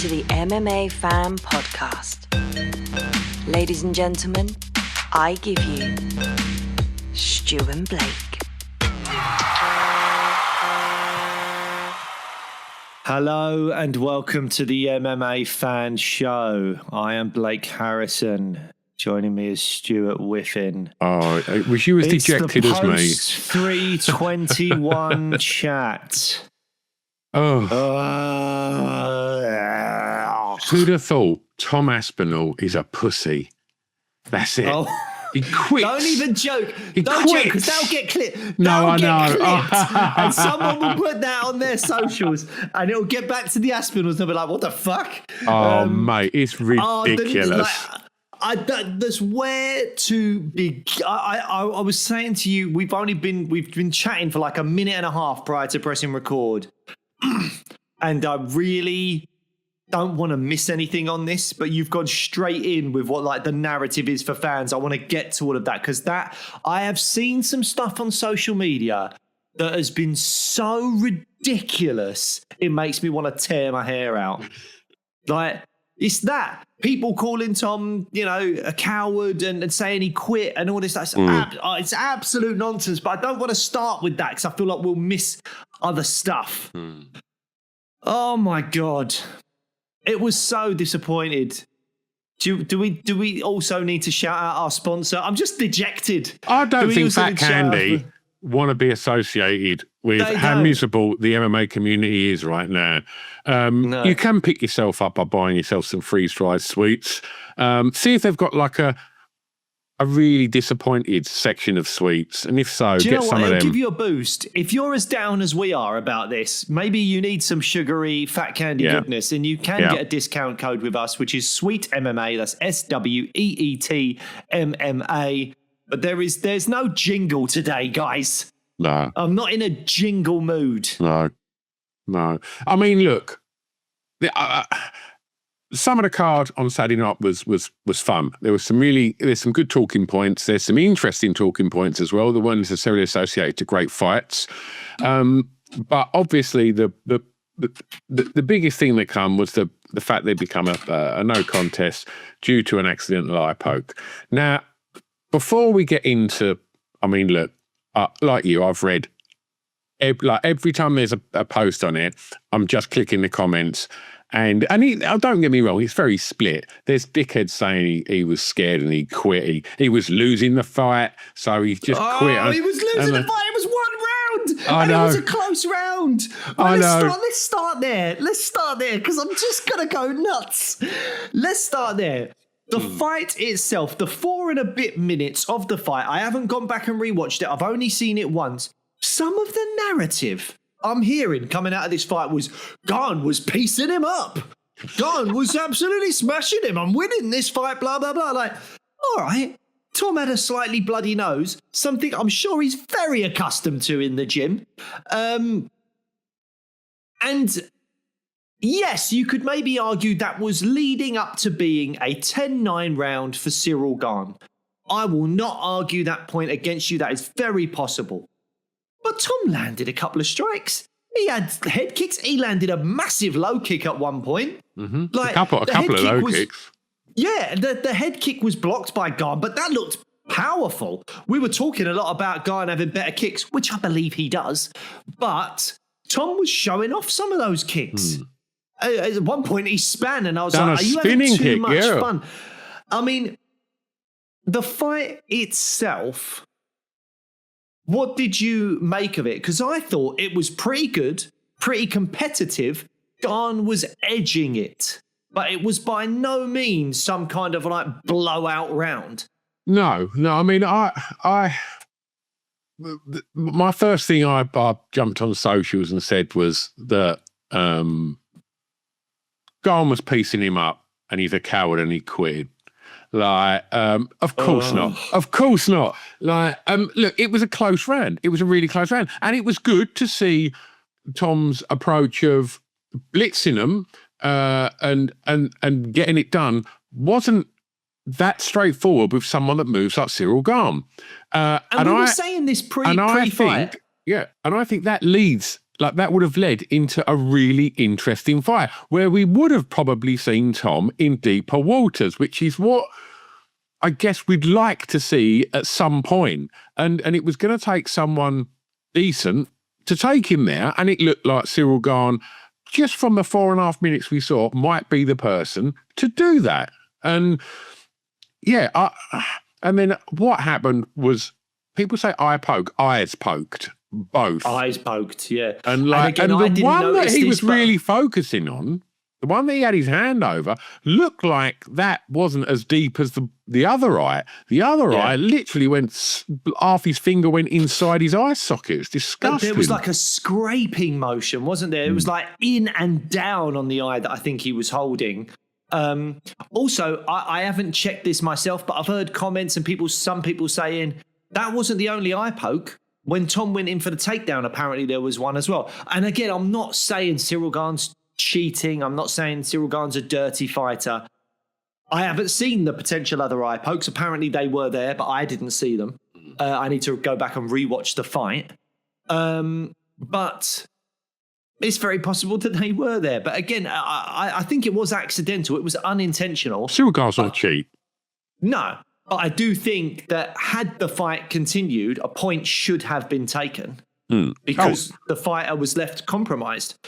to the MMA Fan Podcast. Ladies and gentlemen, I give you Stu and Blake. Hello and welcome to the MMA Fan Show. I am Blake Harrison. Joining me is Stuart Whiffin. Oh, was you as dejected as me? 321 chat. Who'd have thought Tom Aspinall is a pussy? That's it. Oh. He quits. Don't even joke. Don't joke, because that'll get clipped. No, I know. And someone will put that on their socials, and it'll get back to the Aspinalls. They'll be like, "What the fuck?" Oh, mate, it's ridiculous. There's where to be. I was saying to you, we've been chatting for like a minute and a half prior to pressing record, and I really don't want to miss anything on this, but you've gone straight in with what like the narrative is for fans. I want to get to all of that because I have seen some stuff on social media that has been so ridiculous it makes me want to tear my hair out. Like, it's that people calling Tom, a coward and saying he quit and all this. It's absolute nonsense. But I don't want to start with that because I feel like we'll miss other stuff. Oh my God. It was so disappointed. Do we also need to shout out our sponsor? I'm just dejected. I don't think Fat Candy want to be associated with how miserable the MMA community is right now. No. You can pick yourself up by buying yourself some freeze-dried sweets. See if they've got like a really disappointed section of sweets, and if so, get some of them. It'll give you a boost. If you're as down as we are about this, maybe you need some sugary Fat Candy goodness, and you can get a discount code with us, which is Sweet MMA. That's SWEET MMA. But there's no jingle today, guys. No, I'm not in a jingle mood. No. I mean, look. Some of the card on Saturday night was fun. There's some good talking points. There's some interesting talking points as well. They weren't necessarily associated to great fights, but obviously the biggest thing that come was the fact they become a no contest due to an accidental eye poke. Now, before we get into, I mean, look, like you, I've read. Every time there's a post on it, I'm just clicking the comments. And don't get me wrong, he's very split. There's dickheads saying he was scared and he quit. He was losing the fight, so he just quit. Oh, he was losing the fight. It was 1 round. I know. It was a close round. Let's start there. Because I'm just going to go nuts. Let's start there. The fight itself, the 4 and a bit minutes of the fight, I haven't gone back and rewatched it. I've only seen it once. Some of the narrative I'm hearing coming out of this fight was Gon was piecing him up. Gon was absolutely smashing him. I'm winning this fight, blah, blah, blah. Like, all right. Tom had a slightly bloody nose, something I'm sure he's very accustomed to in the gym. And yes, you could maybe argue that was leading up to being a 10-9 round for Cyril Gane. I will not argue that point against you. That is very possible. But Tom landed a couple of strikes. He had head kicks. He landed a massive low kick at one point. Mm-hmm. Like, a couple of low kicks. Yeah, the head kick was blocked by Gane, but that looked powerful. We were talking a lot about Gane having better kicks, which I believe he does. But Tom was showing off some of those kicks. At one point, he span, and I was like, are you having too much fun? I mean, the fight itself... What did you make of it? Because I thought it was pretty good, pretty competitive. Gane was edging it, but it was by no means some kind of like blowout round. No. I mean, my first thing I jumped on socials and said was that Gane was piecing him up and he's a coward and he quitted. Like, of course not. Of course not. Like, look, it was a close round. It was a really close round. And it was good to see Tom's approach of blitzing them and getting it done wasn't that straightforward with someone that moves like Cyril Gane. And we were saying this pre-fight. And I think that leads like that would have led into a really interesting fight where we would have probably seen Tom in deeper waters, which is what I guess we'd like to see at some point. And it was going to take someone decent to take him there. And it looked like Cyril Gane, just from the 4.5 minutes we saw, might be the person to do that. And yeah, and then what happened was people say eyes poked. Both. Eyes poked, yeah. And like, and the one that he was really focusing on, the one that he had his hand over, looked like that wasn't as deep as the other eye. The other eye literally went, half his finger went inside his eye socket. It's disgusting. There was like a scraping motion, wasn't there? It was like in and down on the eye that I think he was holding. Also, I haven't checked this myself, but I've heard comments and some people saying that wasn't the only eye poke. When Tom went in for the takedown, apparently there was one as well. And again, I'm not saying Cyril Gane's cheating. I'm not saying Cyril Gane's a dirty fighter. I haven't seen the potential other eye pokes. Apparently they were there, but I didn't see them. I need to go back and rewatch the fight. But it's very possible that they were there. But again, I think it was accidental. It was unintentional. Cyril Gane's not cheap. No. But I do think that had the fight continued, a point should have been taken because the fighter was left compromised.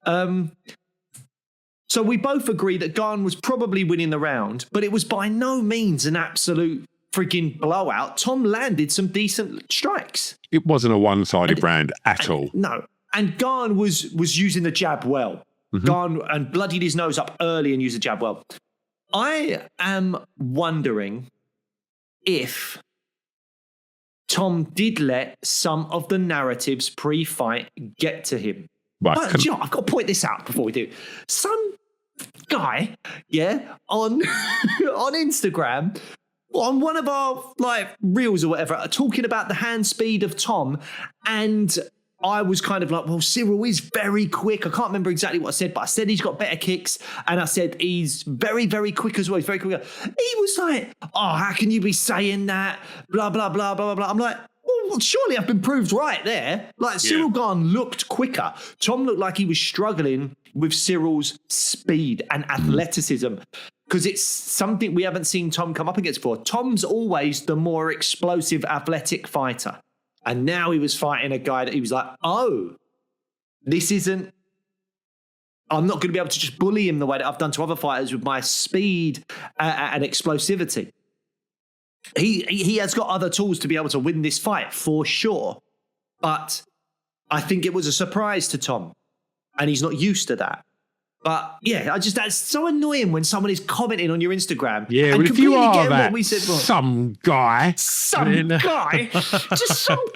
So we both agree that Gane was probably winning the round, but it was by no means an absolute freaking blowout. Tom landed some decent strikes. It wasn't a one-sided round at all. No. And Gane was using the jab well. Gane and bloodied his nose up early and used the jab well. I am wondering if Tom did let some of the narratives pre-fight get to him. Right. But, I've got to point this out before we do. Some guy, on Instagram, on one of our reels or whatever, talking about the hand speed of Tom, and I was kind of like, well, Cyril is very quick. I can't remember exactly what I said, but I said he's got better kicks. And I said he's very, very quick as well. He's very quick. He was like, oh, how can you be saying that? Blah, blah, blah, blah, blah. I'm like, well, surely I've been proved right there. Cyril Gane looked quicker. Tom looked like he was struggling with Cyril's speed and athleticism because it's something we haven't seen Tom come up against before. Tom's always the more explosive, athletic fighter. And now he was fighting a guy that he was like, oh, this isn't, I'm not going to be able to just bully him the way that I've done to other fighters with my speed and explosivity. He has got other tools to be able to win this fight for sure. But I think it was a surprise to Tom. And he's not used to that. But yeah, that's so annoying when someone is commenting on your Instagram. Yeah, and but if you are that what we said, some guy, just some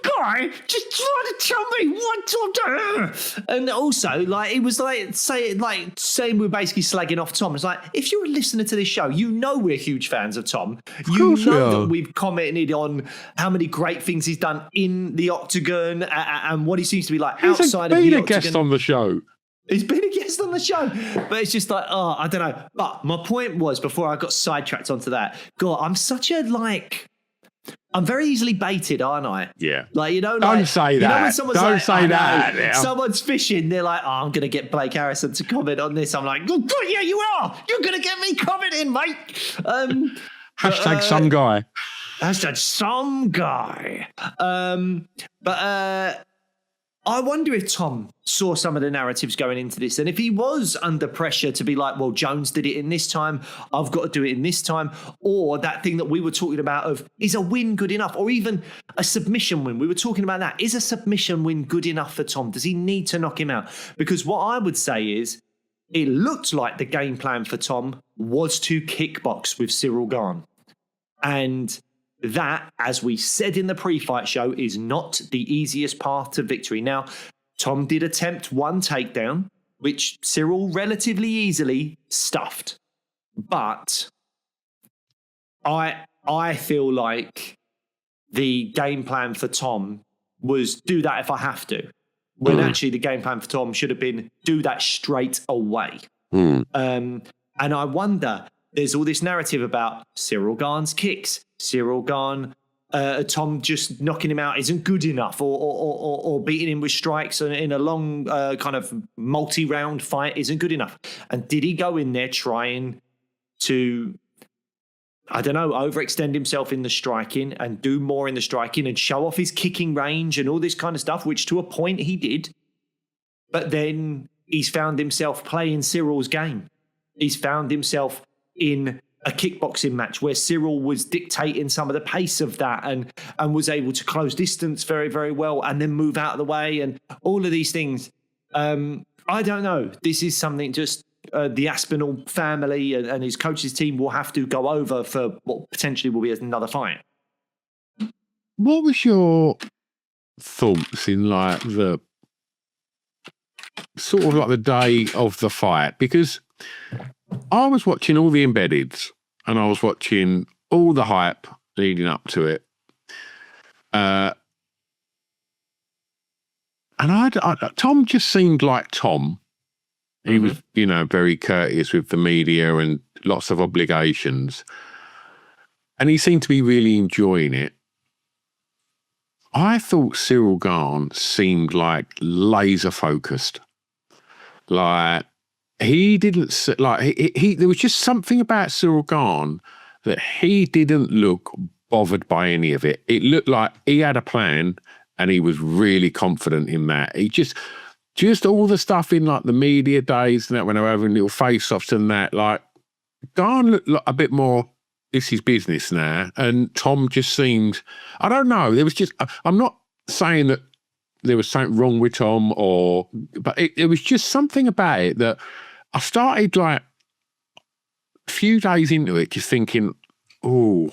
guy, just trying to tell me what to do. And also, it was saying we're basically slagging off Tom. It's like, if you're a listener to this show, you know we're huge fans of Tom. You know that we've commented on how many great things he's done in the octagon and what he seems to be like outside of the octagon. He's been a guest on the show. He's been a guest on the show, but it's just like, I don't know. But my point was, before I got sidetracked onto that, God, I'm such a I'm very easily baited, aren't I? Yeah. Don't say that. When someone's don't say that. Now. Someone's fishing, they're like, I'm going to get Blake Harrison to comment on this. I'm like, oh, God, yeah, you are. You're going to get me commenting, mate. Hashtag some guy. Hashtag some guy. But I wonder if Tom saw some of the narratives going into this, and if he was under pressure to be like, well, Jones did it in this time, I've got to do it in this time, or that thing that we were talking about of, is a win good enough, or even a submission win. We were talking about that. Is a submission win good enough for Tom? Does he need to knock him out? Because what I would say is, it looked like the game plan for Tom was to kickbox with Cyril Gane. And that, as we said in the pre-fight show, is not the easiest path to victory. Now, Tom did attempt one takedown, which Cyril relatively easily stuffed. But I feel like the game plan for Tom was do that if I have to, when actually the game plan for Tom should have been do that straight away. And I wonder, there's all this narrative about Cyril Gane's kicks, Cyril Gane Tom just knocking him out isn't good enough, or beating him with strikes in a long kind of multi-round fight isn't good enough. And did he go in there trying to, I don't know, overextend himself in the striking and do more in the striking and show off his kicking range and all this kind of stuff, which to a point he did. But then he's found himself playing Cyril's game. He's found himself in a kickboxing match where Cyril was dictating some of the pace of that and was able to close distance very, very well and then move out of the way and all of these things. I don't know. This is something just the Aspinall family and his coach's team will have to go over for what potentially will be another fight. What was your thoughts in like the sort of like the day of the fight? Because I was watching all the embeddeds and I was watching all the hype leading up to it. And Tom just seemed like Tom. He was, very courteous with the media and lots of obligations. And he seemed to be really enjoying it. I thought Cyril Gane seemed like laser focused. Like, he didn't, like, there was just something about Cyril Gane that he didn't look bothered by any of it. It looked like he had a plan and he was really confident in that. He just all the stuff in like the media days and that when they were having little face-offs and that, like, Gane looked like a bit more, this is business now. And Tom just seemed, I don't know, there was just, I'm not saying that there was something wrong with Tom but it was just something about it that I started like a few days into it just thinking, I've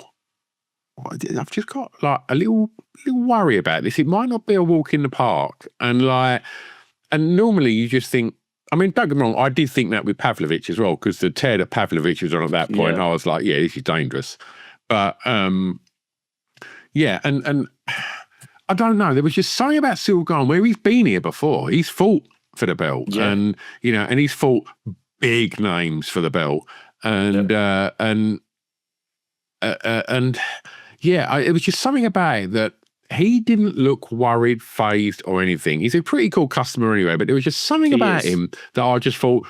just got like a little worry about this. It might not be a walk in the park. And normally you just think, I mean, don't get me wrong, I did think that with Pavlovich as well, because the tear that Pavlovich was on at that point, I was like, yeah, this is dangerous. But and I don't know, there was just something about Cyril Gane where he's been here before. He's fought for the belt and he's fought big names for the belt. And it was just something about it that he didn't look worried, phased, or anything. He's a pretty cool customer anyway, but there was just something about him that I just thought,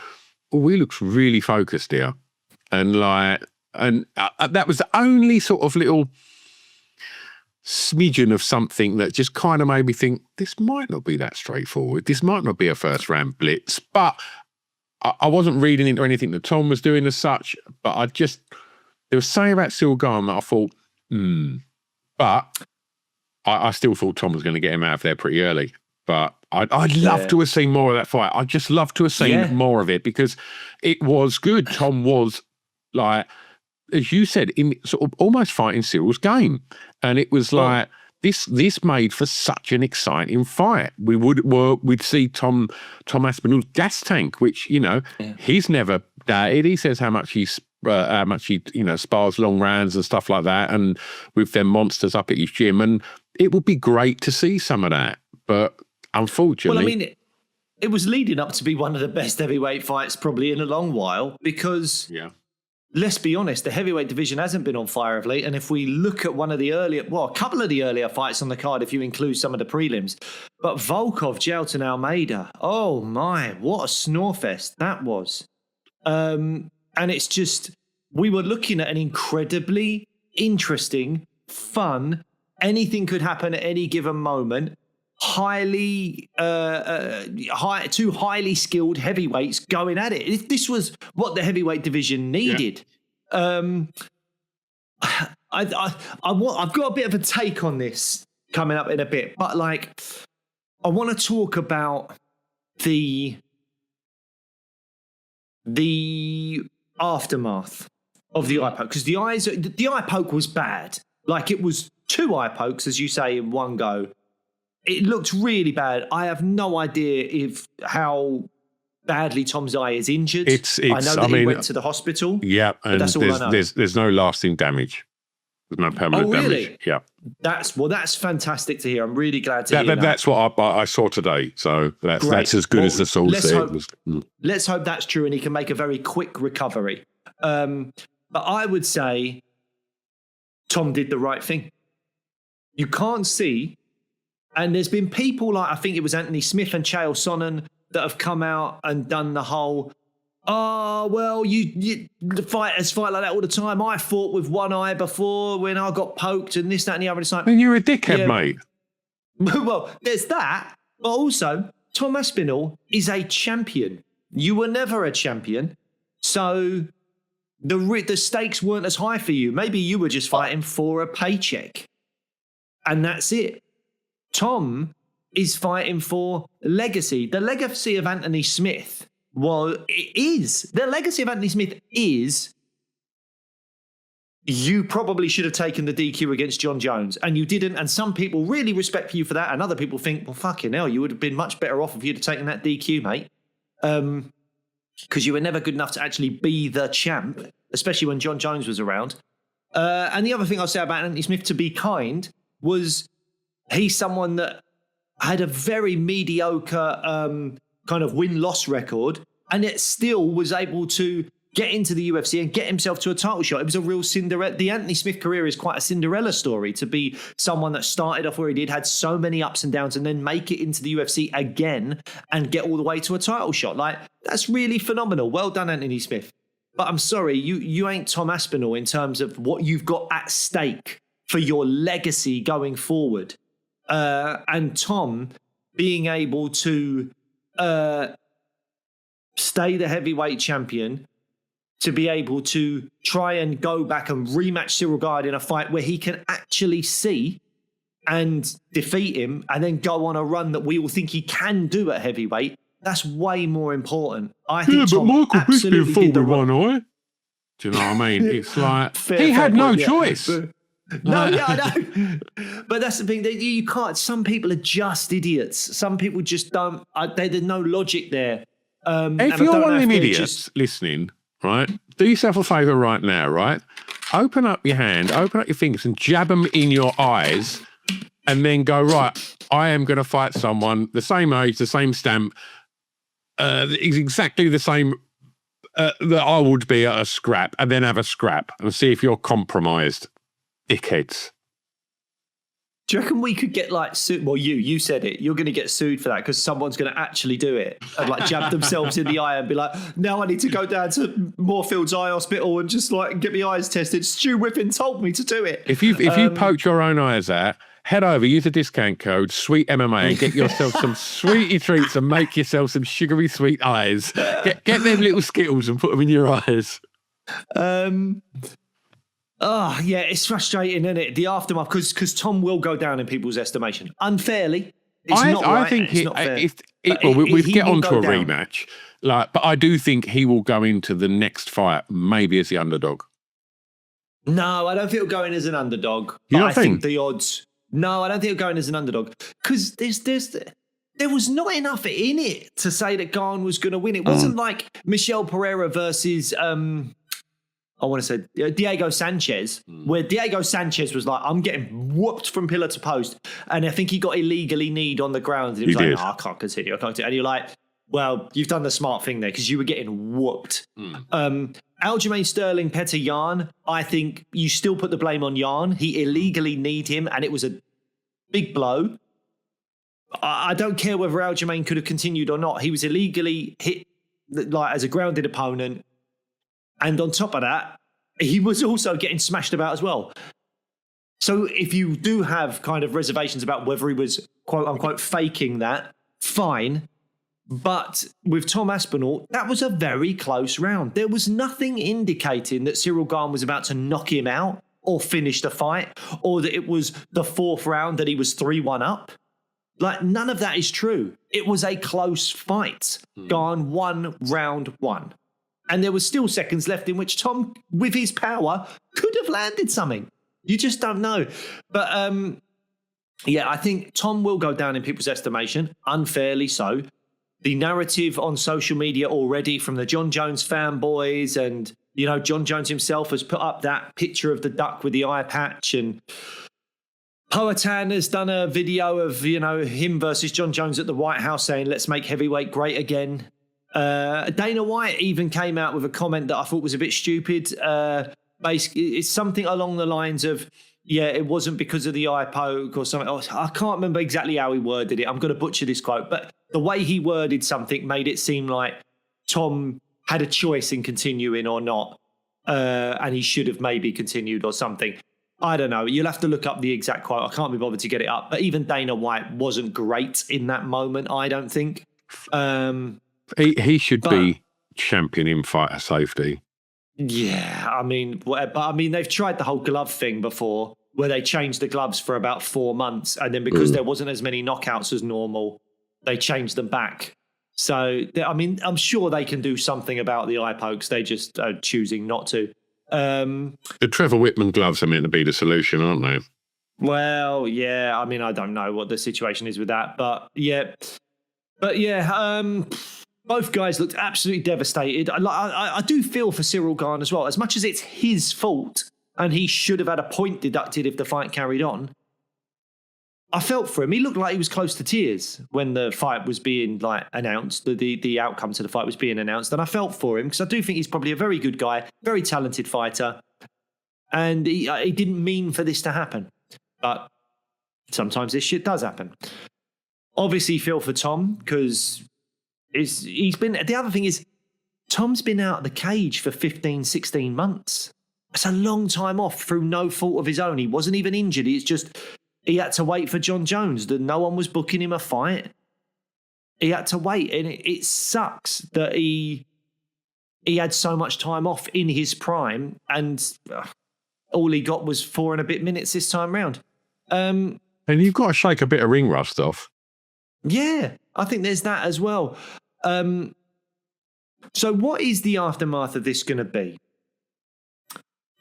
he looks really focused here. And that was the only sort of little smidgen of something that just kind of made me think, this might not be that straightforward. This might not be a first round blitz. But I wasn't reading into anything that Tom was doing as such, but there was something about Cyril Gane that I thought, But I still thought Tom was going to get him out of there pretty early. But I'd love to have seen more of that fight. I'd just love to have seen more of it because it was good. Tom was, like, as you said, in sort of almost fighting Cyril's game. And it was like, this made for such an exciting fight. We'd see Tom Aspinall's gas tank, which, he's never doubted. He says how much he spars long rounds and stuff like that, and with them monsters up at his gym. And it would be great to see some of that. But unfortunately, well, I mean, it was leading up to be one of the best heavyweight fights probably in a long while because, let's be honest, the heavyweight division hasn't been on fire of late. And if we look at a couple of the earlier fights on the card, if you include some of the prelims, but Volkov, Jailton, Almeida, oh my, what a snorefest that was. And it's just, we were looking at an incredibly interesting, fun, anything could happen at any given moment, two highly skilled heavyweights going at it. This was what the heavyweight division needed. I've got a bit of a take on this coming up in a bit, but I want to talk about the aftermath of the eye poke, because the eye poke was bad. Like, it was 2 eye pokes, as you say, in one go. It looked really bad. I have no idea how badly Tom's eye is injured. I know that he went to the hospital. Yeah, and that's all I know. There's no lasting damage. There's no permanent damage. Really? Yeah. That's fantastic to hear. I'm really glad to hear that. That's what I saw today. So that's as good as the source said. Let's hope that's true and he can make a very quick recovery. But I would say Tom did the right thing. You can't see. And there's been people like, I think it was Anthony Smith and Chael Sonnen that have come out and done the whole, oh, well, the fighters fight like that all the time. I fought with one eye before when I got poked and this, that, and the other. It's like, And you're a dickhead, mate. Well, there's that. But also, Tom Aspinall is a champion. You were never a champion. So the stakes weren't as high for you. Maybe you were just fighting for a paycheck. And that's it. Tom is fighting for legacy. The legacy of Anthony Smith, the legacy of Anthony Smith is, you probably should have taken the DQ against John Jones, and you didn't. And some people really respect you for that, and other people think, well, fucking hell, you would have been much better off if you'd have taken that DQ, mate. Because you were never good enough to actually be the champ, especially when John Jones was around. And the other thing I'll say about Anthony Smith, to be kind, was he's someone that had a very mediocre kind of win-loss record, and it still was able to get into the UFC and get himself to a title shot. It was a real Cinderella. The Anthony Smith career is quite a Cinderella story, to be someone that started off where he did, had so many ups and downs, and then make it into the UFC again and get all the way to a title shot. Like, that's really phenomenal. Well done, Anthony Smith. But I'm sorry, you ain't Tom Aspinall in terms of what you've got at stake for your legacy going forward. And Tom being able to stay the heavyweight champion, to be able to try and go back and rematch Cyril Gard in a fight where he can actually see and defeat him, and then go on a run that we all think he can do at heavyweight, that's way more important. I think Tom Michael absolutely Bisping did the fought with right. one eye. Do you know what I mean? It's like, he had no choice. No, yeah, I know. But that's the thing. You can't. Some people are just idiots. Some people just don't. There's no logic there. If you're one of them idiots listening, right, do yourself a favour right now, right? Open up your hand, open up your fingers and jab them in your eyes, and then go, right, I am going to fight someone the same age, the same stamp, exactly the same that I would be at a scrap, and then have a scrap and see if you're compromised. Dickheads. Do you reckon we could get like sued? Well, you said it. You're going to get sued for that because someone's going to actually do it and like jab themselves in the eye and be like, now I need to go down to Moorfields Eye Hospital and just like get my eyes tested. Stu Whiffen told me to do it. If you poke your own eyes out, head over, use the discount code Sweet MMA and get yourself some sweetie treats and make yourself some sugary sweet eyes. Get them little Skittles and put them in your eyes. Oh, yeah, it's frustrating, isn't it? The aftermath, because Tom will go down in people's estimation. Unfairly. I think we'd get onto a rematch. But I do think he will go into the next fight maybe as the underdog. No, I don't think he'll go in as an underdog. You don't I think the odds... No, I don't think he'll go in as an underdog. Because there was not enough in it to say that Gane was going to win. It wasn't like Michel Pereira versus... I want to say Diego Sanchez, where Diego Sanchez was like, I'm getting whooped from pillar to post. And I think he got illegally kneed on the ground. And he was like, no, I can't continue. And you're like, well, you've done the smart thing there because you were getting whooped. Aljamain Sterling, Petr Yan, I think you still put the blame on Yan. He illegally kneed him and it was a big blow. I don't care whether Aljamain could have continued or not. He was illegally hit like as a grounded opponent. And on top of that, he was also getting smashed about as well. So if you do have kind of reservations about whether he was, quote unquote, faking that, fine. But with Tom Aspinall, that was a very close round. There was nothing indicating that Cyril Gane was about to knock him out or finish the fight, or that it was the fourth round that he was 3-1 up. Like, none of that is true. It was a close fight. Gane won round one. And there was still seconds left in which Tom, with his power, could have landed something. You just don't know. But, yeah, I think Tom will go down in people's estimation, unfairly so. The narrative on social media already from the John Jones fanboys and, you know, John Jones himself has put up that picture of the duck with the eye patch, and Poatan has done a video of, you know, him versus John Jones at the White House saying, let's make heavyweight great again. Dana White even came out with a comment that I thought was a bit stupid. Basically, it's something along the lines of, yeah, it wasn't because of the eye poke or something else. I can't remember exactly how he worded it. I'm going to butcher this quote, but the way he worded something made it seem like Tom had a choice in continuing or not, and he should have maybe continued or something. I don't know. You'll have to look up the exact quote. I can't be bothered to get it up. But even Dana White wasn't great in that moment, I don't think. He should be champion in fighter safety. Yeah, I mean, but I mean, they've tried the whole glove thing before, where they changed the gloves for about 4 months, and then because there wasn't as many knockouts as normal, they changed them back. So, I mean, I'm sure they can do something about the eye pokes. They just are choosing not to. The Trevor Whitman gloves are meant to be the solution, aren't they? Well, yeah. I mean, I don't know what the situation is with that, but yeah. Both guys looked absolutely devastated. I do feel for Cyril Gane as well. As much as it's his fault and he should have had a point deducted if the fight carried on, I felt for him. He looked like he was close to tears when the fight was being announced, the outcome to the fight was being announced. And I felt for him because I do think he's probably a very good guy, very talented fighter. And he didn't mean for this to happen. But sometimes this shit does happen. Obviously, feel for Tom because he's been. The other thing is, Tom's been out of the cage for 15, 16 months. It's a long time off through no fault of his own. He wasn't even injured. It's just he had to wait for John Jones. That no one was booking him a fight. He had to wait, and it sucks that he had so much time off in his prime, and all he got was 4 and a bit minutes this time round. And you've got to shake a bit of ring rust off. Yeah, I think there's that as well. So what is the aftermath of this going to be?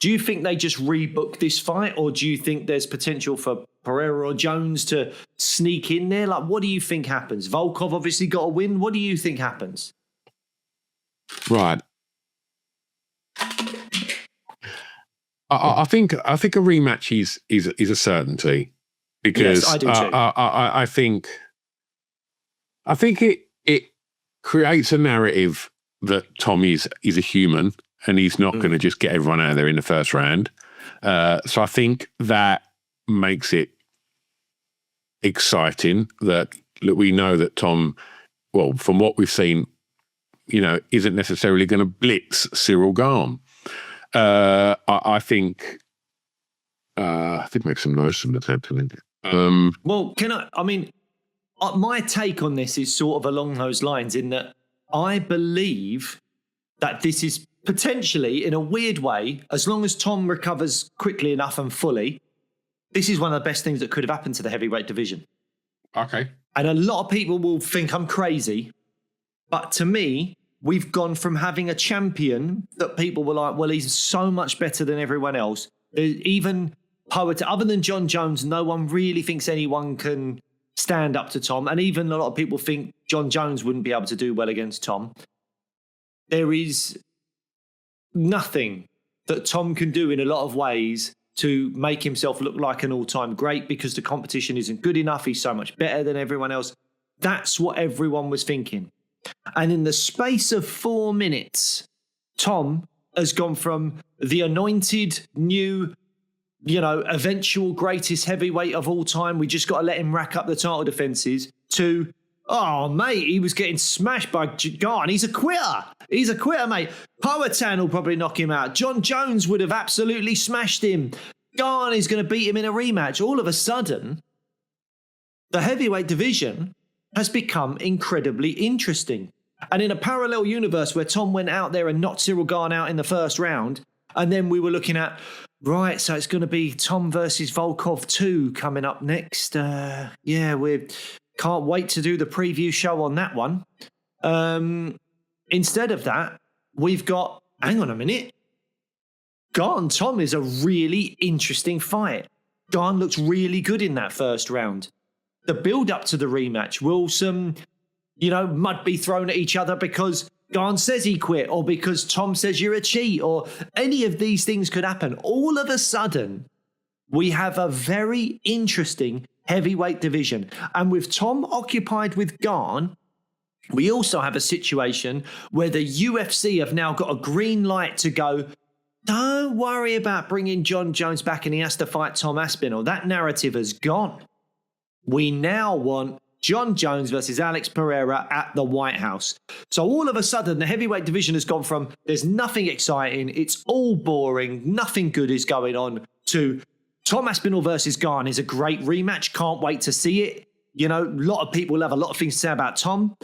Do you think they just rebook this fight, or do you think there's potential for Pereira or Jones to sneak in there? Like, what do you think happens? Volkov obviously got a win. What do you think happens? Right. I think a rematch is a certainty because yes, I do too. I think it creates a narrative that Tom is a human and he's not going to just get everyone out of there in the first round. So I think that makes it exciting that we know that Tom, well, from what we've seen, isn't necessarily going to blitz Cyril Gane. I think make some noise from the temple. Well, my take on this is sort of along those lines in that I believe that this is potentially, in a weird way, as long as Tom recovers quickly enough and fully, this is one of the best things that could have happened to the heavyweight division. Okay. And a lot of people will think I'm crazy, but to me, we've gone from having a champion that people were like, well, he's so much better than everyone else. Even other than John Jones, no one really thinks anyone can stand up to Tom. And even a lot of people think John Jones wouldn't be able to do well against Tom. There is nothing that Tom can do in a lot of ways to make himself look like an all-time great because the competition isn't good enough. He's so much better than everyone else. That's what everyone was thinking. And in the space of 4 minutes, Tom has gone from the anointed new, eventual greatest heavyweight of all time. We just got to let him rack up the title defenses to, oh, mate, he was getting smashed by Gane. He's a quitter. He's a quitter, mate. Poatan will probably knock him out. John Jones would have absolutely smashed him. Gane is going to beat him in a rematch. All of a sudden, the heavyweight division has become incredibly interesting. And in a parallel universe where Tom went out there and knocked Cyril Gane out in the first round, and then we were looking at, right, so it's going to be Tom versus Volkov 2 coming up next. We can't wait to do the preview show on that one. Instead of that, we've got, hang on a minute, Gane Tom is a really interesting fight. Gane looks really good in that first round. The build-up to the rematch, will some, mud be thrown at each other because Gane says he quit or because Tom says you're a cheat or any of these things could happen. All of a sudden, we have a very interesting heavyweight division. And with Tom occupied with Gane, we also have a situation where the UFC have now got a green light to go, don't worry about bringing John Jones back and he has to fight Tom Aspinall. That narrative has gone. We now want John Jones versus Alex Pereira at the White House. So all of a sudden, the heavyweight division has gone from there's nothing exciting, it's all boring, nothing good is going on, to Tom Aspinall versus Garn is a great rematch. Can't wait to see it. You know, a lot of people have a lot of things to say about Tom.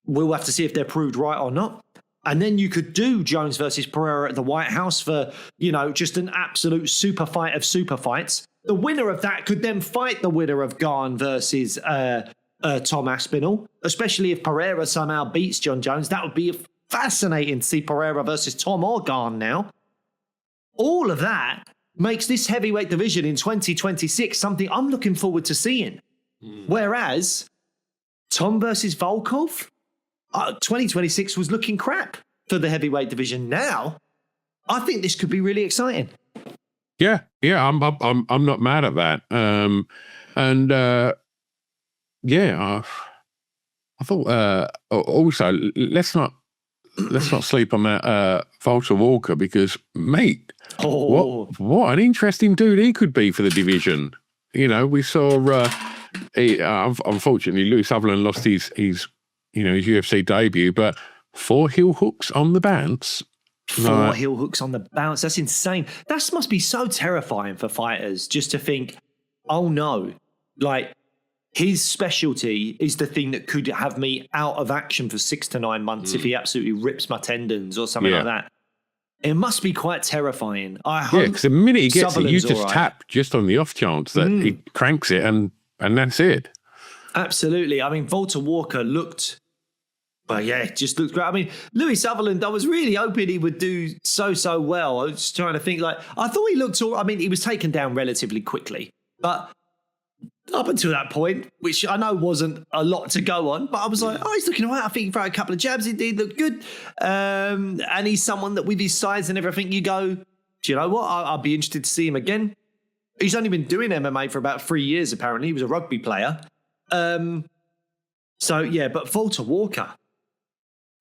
We'll have to see if they're proved right or not. And then you could do Jones versus Pereira at the White House for, you know, just an absolute super fight of super fights. The winner of that could then fight the winner of Garn versus Tom Aspinall, especially if Pereira somehow beats John Jones. That would be fascinating to see Pereira versus Tom or Garn now. All of that makes this heavyweight division in 2026 something I'm looking forward to seeing. Whereas Tom versus Volkov, 2026 was looking crap for the heavyweight division. Now, I think this could be really exciting. Yeah, I'm not mad at that. I thought also let's not sleep on that Walter Walker, because mate, what an interesting dude he could be for the division. You know, we saw unfortunately Louis Sutherland lost his UFC debut, but 4 heel hooks on the bounce. 4 heel hooks on the bounce. That's insane. That must be so terrifying for fighters, just to think, oh no, like his specialty is the thing that could have me out of action for 6 to 9 months if he absolutely rips my tendons or something like that. It must be quite terrifying. I hope because the minute he gets it, you just tap just on the off chance that he cranks it and that's it. Absolutely. I mean, Walter Walker looked... But yeah, it just looks great. I mean, Louis Sutherland, I was really hoping he would do so well. I was just trying to think, like, I thought he looked all... I mean, he was taken down relatively quickly. But up until that point, which I know wasn't a lot to go on, but I was like, oh, he's looking all right. I think he threw a couple of jabs. He did look good. And he's someone that with his size and everything, you go, do you know what? I'll be interested to see him again. He's only been doing MMA for about 3 years, apparently. He was a rugby player. So, yeah, but Walter Walker...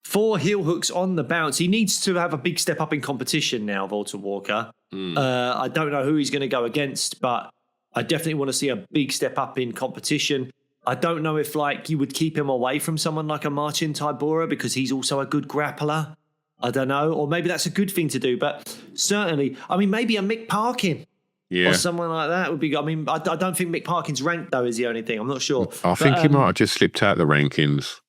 4 heel hooks on the bounce. He needs to have a big step up in competition now, Walter Walker. I don't know who he's going to go against, but I definitely want to see a big step up in competition. I don't know if you would keep him away from someone like a Marcin Tybura because he's also a good grappler. I don't know. Or maybe that's a good thing to do. But certainly, I mean, maybe a Mick Parkin. Or someone like that would be good. I mean, I don't think Mick Parkin's ranked, though, is the only thing. I'm not sure. I think he might have just slipped out the rankings.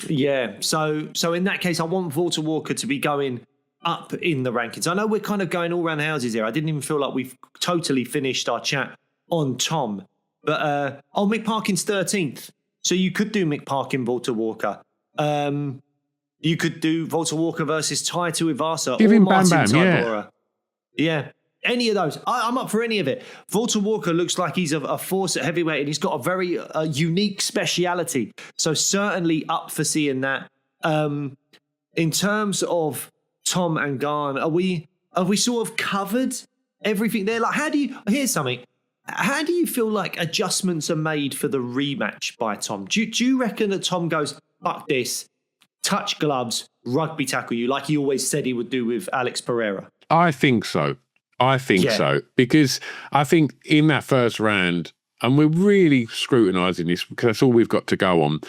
Yeah, so in that case, I want Walter Walker to be going up in the rankings. I know we're kind of going all around houses here. I didn't even feel like we've totally finished our chat on Tom. But, Mick Parkin's 13th. So you could do Mick Parkin, Walter Walker. You could do Walter Walker versus Tai Tuivasa or Marcin Tybura. Yeah. Any of those. I'm up for any of it. Walter Walker looks like he's a force at heavyweight and he's got a very unique speciality. So certainly up for seeing that. In terms of Tom and Garn, have we sort of covered everything there? Like, here's something. How do you feel like adjustments are made for the rematch by Tom? Do you reckon that Tom goes, fuck this, touch gloves, rugby tackle you, like he always said he would do with Alex Pereira? I think so. So, because I think in that first round, and we're really scrutinising this because that's all we've got to go on,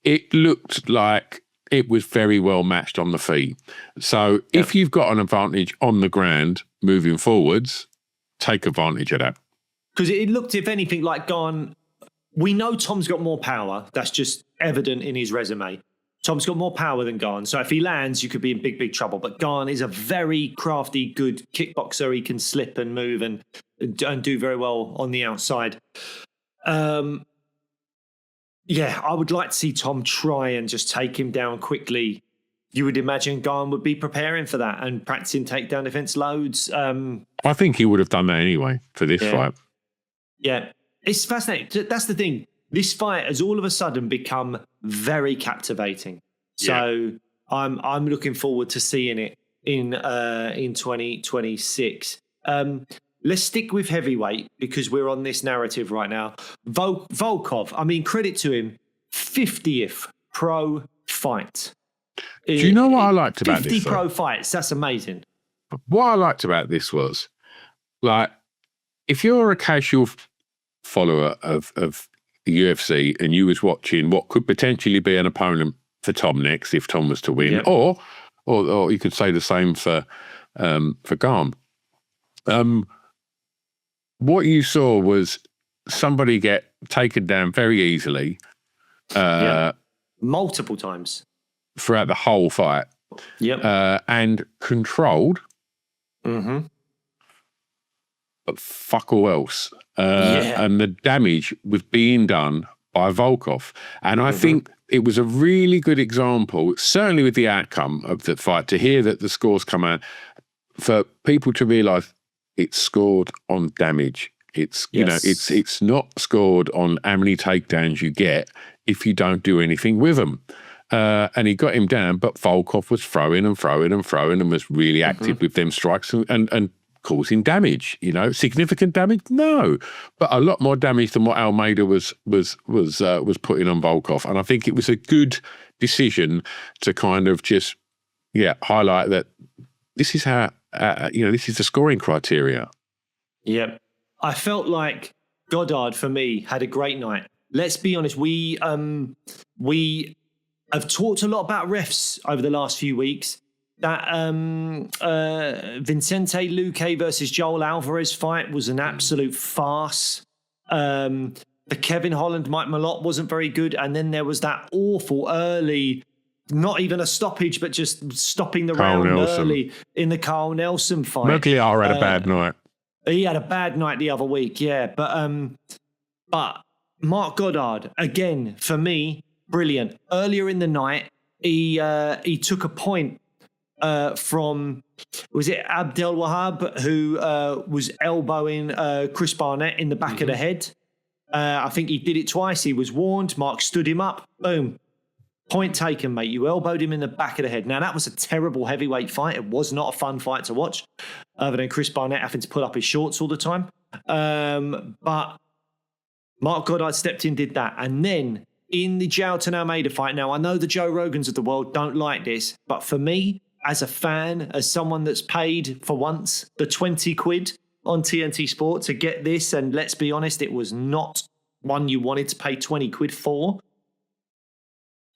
it looked like it was very well matched on the feet. So if you've got an advantage on the ground moving forwards, take advantage of that. Because it looked, if anything, like Garn. We know Tom's got more power. That's just evident in his resume. Tom's got more power than Garn. So if he lands, you could be in big, big trouble. But Garn is a very crafty, good kickboxer. He can slip and move and do very well on the outside. I would like to see Tom try and just take him down quickly. You would imagine Garn would be preparing for that and practicing takedown defense loads. I think he would have done that anyway for this fight. Yeah, it's fascinating. That's the thing. This fight has all of a sudden become very captivating. So I'm looking forward to seeing it in 2026. Let's stick with heavyweight because we're on this narrative right now. Volkov, I mean, credit to him, 50th pro fight. Do you know what I liked about this? 50 pro fights, that's amazing. what I liked about this was, like, if you're a casual follower of the UFC and you was watching what could potentially be an opponent for Tom next if Tom was to win, or you could say the same for Garm. What you saw was somebody get taken down very easily, multiple times throughout the whole fight, and controlled. But fuck all else. And the damage was being done by Volkov. And I think it was a really good example, certainly with the outcome of the fight, to hear that the scores come out, for people to realise it's scored on damage. It's, you know, it's not scored on how many takedowns you get if you don't do anything with them. And he got him down, but Volkov was throwing and was really active with them strikes and causing damage, you know, significant damage? No, but a lot more damage than what Almeida was putting on Volkov. And I think it was a good decision to kind of just, highlight that this is how, this is the scoring criteria. Yep. I felt like Goddard, for me, had a great night. Let's be honest, we have talked a lot about refs over the last few weeks. That Vicente Luque versus Joel Alvarez fight was an absolute farce. The Kevin Holland, Mike Malott wasn't very good. And then there was that awful early, not even a stoppage, but just stopping the round early in the Carl Nelson fight. Mogliar had a bad night. He had a bad night the other week, But Mark Goddard, again, for me, brilliant. Earlier in the night, he took a point from, was it Abdel Wahab, who was elbowing Chris Barnett in the back of the head. I think he did it twice. He was warned. Mark stood him up. Boom. Point taken, mate. You elbowed him in the back of the head. Now, that was a terrible heavyweight fight. It was not a fun fight to watch, other than Chris Barnett having to pull up his shorts all the time. But Mark Goddard stepped in, did that. And then in the Jailton Almeida fight, now I know the Joe Rogans of the world don't like this, but for me, as a fan, as someone that's paid for once the 20 quid on TNT Sport to get this, and let's be honest, it was not one you wanted to pay 20 quid for,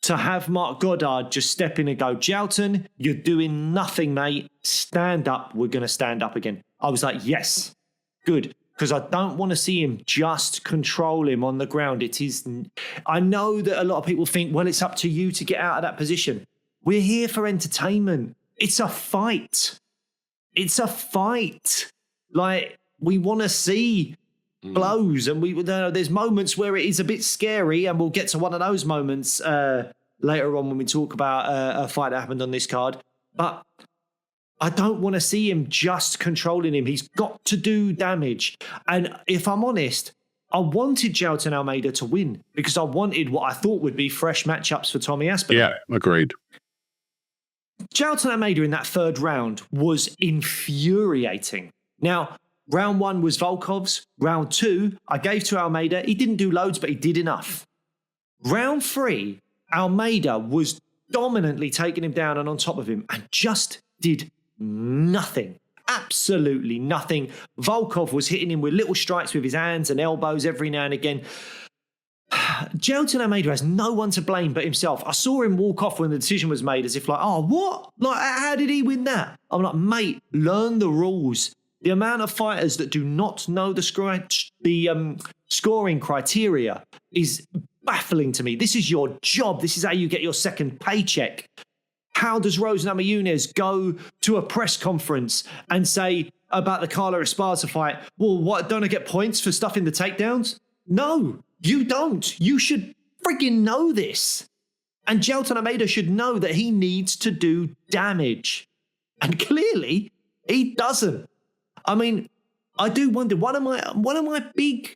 to have Mark Goddard just step in and go, Jailton, you're doing nothing, mate. Stand up. We're going to stand up again. I was like, yes, good. Because I don't want to see him just control him on the ground. I know that a lot of people think, well, it's up to you to get out of that position. We're here for entertainment. It's a fight. It's a fight. Like, we want to see blows, and there's moments where it is a bit scary, and we'll get to one of those moments later on when we talk about a fight that happened on this card. But I don't want to see him just controlling him. He's got to do damage. And if I'm honest, I wanted Jailton Almeida to win because I wanted what I thought would be fresh matchups for Tommy Aspinall. Yeah, agreed. Jailton Almeida in that third round was infuriating. Now, round one was Volkov's. Round two, I gave to Almeida. He didn't do loads, but he did enough. Round three, Almeida was dominantly taking him down and on top of him and just did nothing. Absolutely nothing. Volkov was hitting him with little strikes with his hands and elbows every now and again. Jailton Almeida has no one to blame but himself. I saw him walk off when the decision was made as if like, oh, what? Like, how did he win that? I'm like, mate, learn the rules. The amount of fighters that do not know the scoring criteria is baffling to me. This is your job. This is how you get your second paycheck. How does Rose Namajunas go to a press conference and say about the Carla Esparza fight, well, what, don't I get points for stuff in the takedowns? No, you don't. You should freaking know this. And Jailton Almeida should know that he needs to do damage. And clearly, he doesn't. I mean, I do wonder, one of my big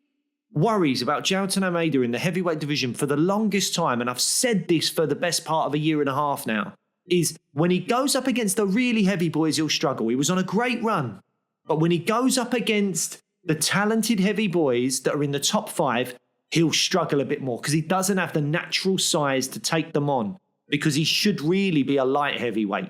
worries about Jailton Almeida in the heavyweight division for the longest time, and I've said this for the best part of a year and a half now, is when he goes up against the really heavy boys, he'll struggle. He was on a great run. But when he goes up against the talented heavy boys that are in the top five, he'll struggle a bit more because he doesn't have the natural size to take them on because he should really be a light heavyweight.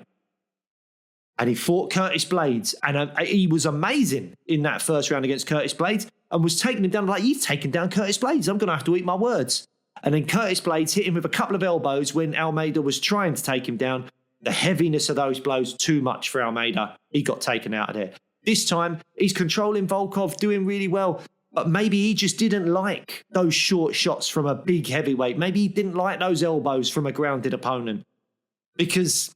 and he fought Curtis Blades, and he was amazing in that first round against Curtis Blades, and was taking him down. Like, you've taken down Curtis Blades. I'm going to have to eat my words. And then Curtis Blades hit him with a couple of elbows when Almeida was trying to take him down. The heaviness of those blows, too much for Almeida. He got taken out of there. This time, he's controlling Volkov, doing really well. But maybe he just didn't like those short shots from a big heavyweight. Maybe he didn't like those elbows from a grounded opponent, because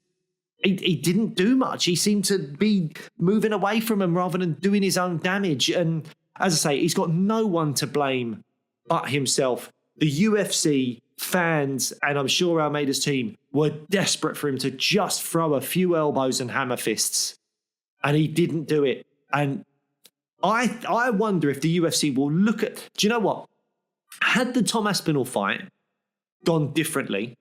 he didn't do much. He seemed to be moving away from him rather than doing his own damage. And as I say, he's got no one to blame but himself. The UFC fans, and I'm sure Almeida's team, were desperate for him to just throw a few elbows and hammer fists. And he didn't do it. And I wonder if the UFC will look at... Do you know what? Had the Tom Aspinall fight gone differently,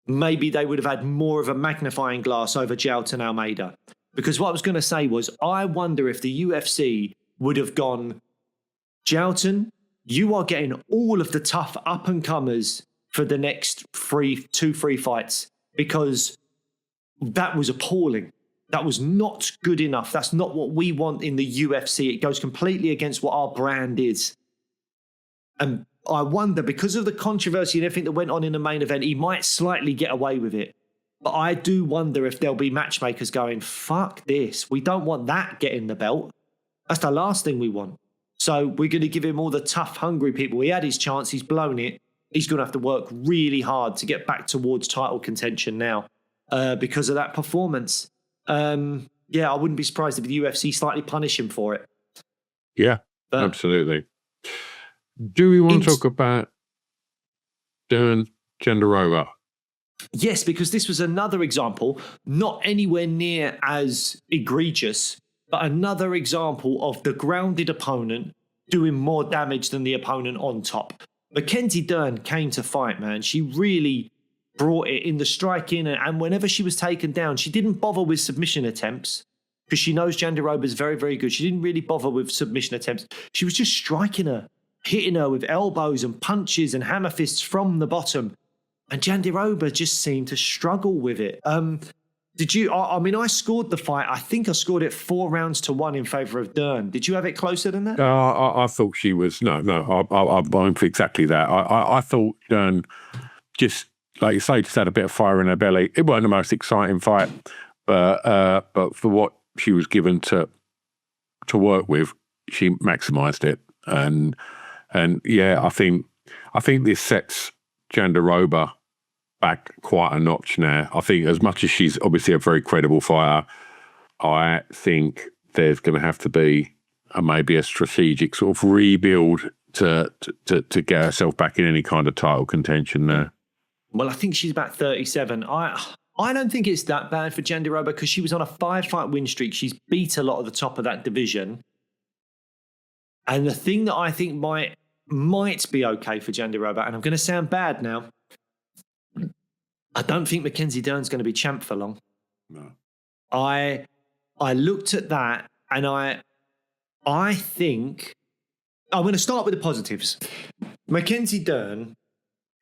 maybe they would have had more of a magnifying glass over Jailton Almeida. Because what I was going to say was, I wonder if the UFC would have gone, Jailton, you are getting all of the tough up-and-comers for the next 2-3 fights, because that was appalling. That was not good enough. That's not what we want in the UFC. It goes completely against what our brand is. And I wonder, because of the controversy and everything that went on in the main event, he might slightly get away with it. But I do wonder if there'll be matchmakers going, fuck this. We don't want that getting the belt. That's the last thing we want. So we're going to give him all the tough, hungry people. He had his chance. He's blown it. He's going to have to work really hard to get back towards title contention now because of that performance. I wouldn't be surprised if the UFC slightly punish him for it. Yeah, but, absolutely. Do we want to talk about Dern Jandiroba? Yes, because this was another example, not anywhere near as egregious, but another example of the grounded opponent doing more damage than the opponent on top. Mackenzie Dern came to fight, man. She really brought it in the striking, and whenever she was taken down, she didn't bother with submission attempts because she knows Jandiroba is very, very good. She didn't really bother with submission attempts. She was just striking her, hitting her with elbows and punches and hammer fists from the bottom. And Jandiroba just seemed to struggle with it. Did you? I scored the fight. I think I scored it 4-1 in favour of Dern. Did you have it closer than that? I thought she was no. I won't for exactly that. I thought Dern just, like you say, just had a bit of fire in her belly. It wasn't the most exciting fight, but for what she was given to work with, she maximised it. And yeah, I think this sets Jandiroba back quite a notch now. I think as much as she's obviously a very credible fighter, I think there's going to have to be maybe a strategic sort of rebuild to get herself back in any kind of title contention there. Well, I think she's about 37. I don't think it's that bad for Jandiroba because she was on a 5-fight win streak. She's beat a lot of the top of that division. And the thing that I think might be okay for Jandiroba, and I'm going to sound bad now, I don't think Mackenzie Dern's going to be champ for long. No. I looked at that and I think I'm going to start with the positives. Mackenzie Dern,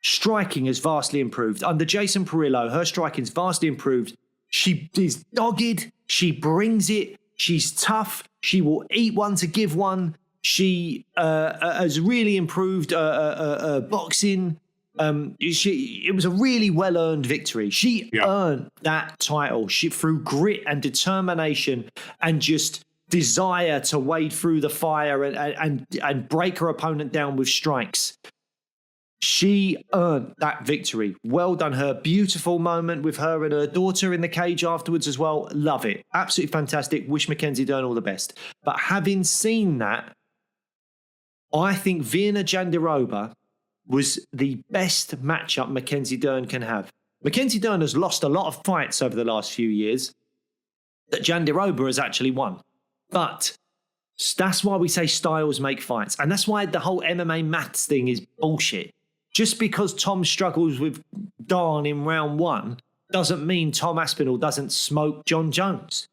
striking has vastly improved. Under Jason Perillo, her striking's vastly improved. She is dogged. She brings it. She's tough. She will eat one to give one. She has really improved boxing. It was a really well-earned victory. She earned that title through grit and determination and just desire to wade through the fire and break her opponent down with strikes. She earned that victory. Well done. Her beautiful moment with her and her daughter in the cage afterwards as well. Love it. Absolutely fantastic. Wish Mackenzie Dern all the best. But having seen that, I think Virna Jandiroba was the best matchup Mackenzie Dern can have. Mackenzie Dern has lost a lot of fights over the last few years that Jandiroba has actually won. But that's why we say styles make fights. And that's why the whole MMA maths thing is bullshit. Just because Tom struggles with Garn in round 1 doesn't mean Tom Aspinall doesn't smoke John Jones.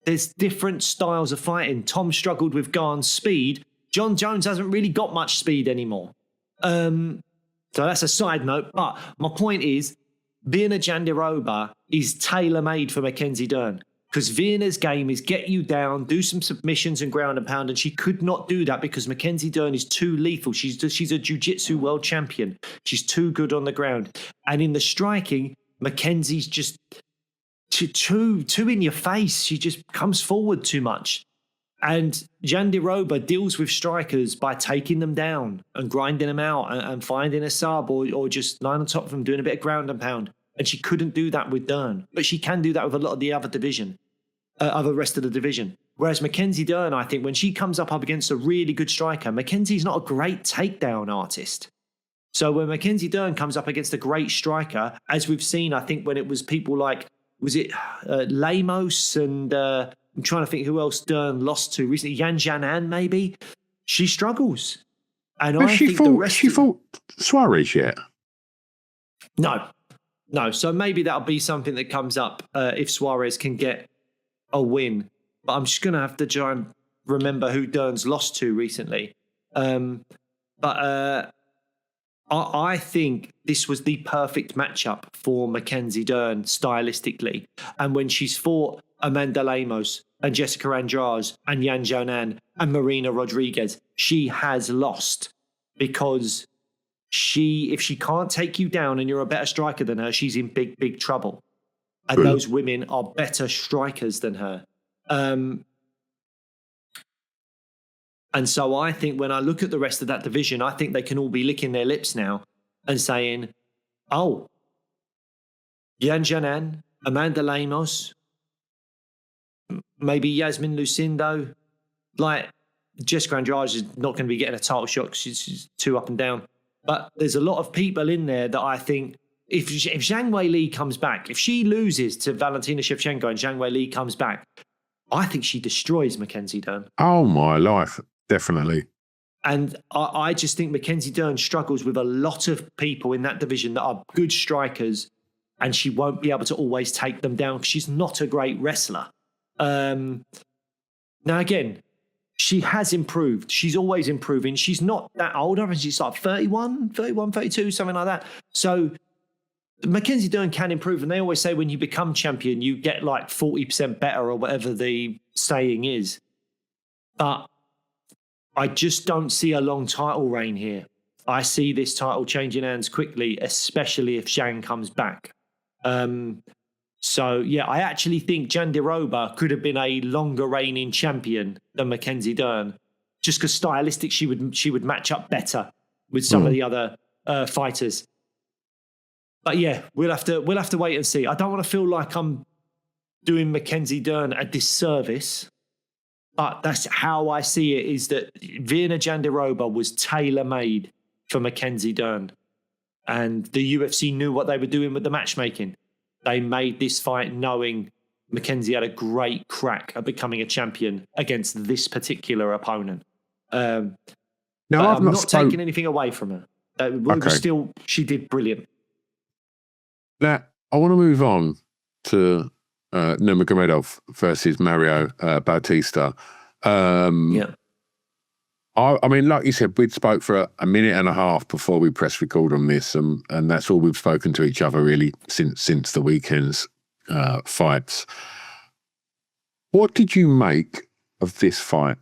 There's different styles of fighting. Tom struggled with Garn's speed. John Jones hasn't really got much speed anymore. So that's a side note. But my point is, Virna Jandiroba is tailor-made for Mackenzie Dern. Because Vienna's game is get you down, do some submissions and ground and pound, and she could not do that because Mackenzie Dern is too lethal. She's a jiu-jitsu world champion. She's too good on the ground. And in the striking, Mackenzie's just too in your face. She just comes forward too much. And Jandiroba deals with strikers by taking them down and grinding them out and finding a sub or just lying on top of them, doing a bit of ground and pound. And she couldn't do that with Dern. But she can do that with a lot of the other rest of the division. Whereas Mackenzie Dern, I think, when she comes up against a really good striker, Mackenzie's not a great takedown artist. So when Mackenzie Dern comes up against a great striker, as we've seen, I think when it was people like, was it Lamos and I'm trying to think who else Dern lost to recently, Yan Jianan maybe? She struggles. And But I she think fought, the rest she fought Suarez yet? No. So maybe that'll be something that comes up if Suarez can get a win. But I'm just going to have to try and remember who Dern's lost to recently. But I think this was the perfect matchup for Mackenzie Dern stylistically. And when she's fought Amanda Lemos and Jessica Andrade and Yan Jianan and Marina Rodriguez, she has lost because if she can't take you down and you're a better striker than her, she's in big, big trouble. And those women are better strikers than her. And so I think when I look at the rest of that division, I think they can all be licking their lips now and saying, oh, Yan Jianan, Amanda Lemos, maybe Yasmin Lucindo. Like, Jessica Andrade is not going to be getting a title shot because she's too up and down. But there's a lot of people in there that I think if Zhang Weili comes back, if she loses to Valentina Shevchenko and Zhang Weili comes back, I think she destroys Mackenzie Dern. Oh, my life. Definitely. And I just think Mackenzie Dern struggles with a lot of people in that division that are good strikers, and she won't be able to always take them down because she's not a great wrestler. Now, again, she has improved. She's always improving. She's not that old. I think she's like 31, 32, something like that. So Mackenzie Dern can improve. And they always say when you become champion, you get like 40% better or whatever the saying is. But I just don't see a long title reign here. I see this title changing hands quickly, especially if Zhang comes back. So, yeah, I actually think Jandiroba could have been a longer reigning champion than Mackenzie Dern, just because stylistic she would match up better with some of the other fighters. But yeah, we'll have to wait and see. I don't want to feel like I'm doing Mackenzie Dern a disservice, but that's how I see it, is that Virna Jandiroba was tailor-made for Mackenzie Dern. And the UFC knew what they were doing with the matchmaking. They made this fight knowing Mackenzie had a great crack at becoming a champion against this particular opponent. Now, I'm not taking anything away from her. She did brilliant. Now, I want to move on to Nurmagomedov versus Mario Bautista. Yeah. I mean, like you said, we'd spoke for a minute and a half before we press record on this, and that's all we've spoken to each other really since the weekend's fights. What did you make of this fight?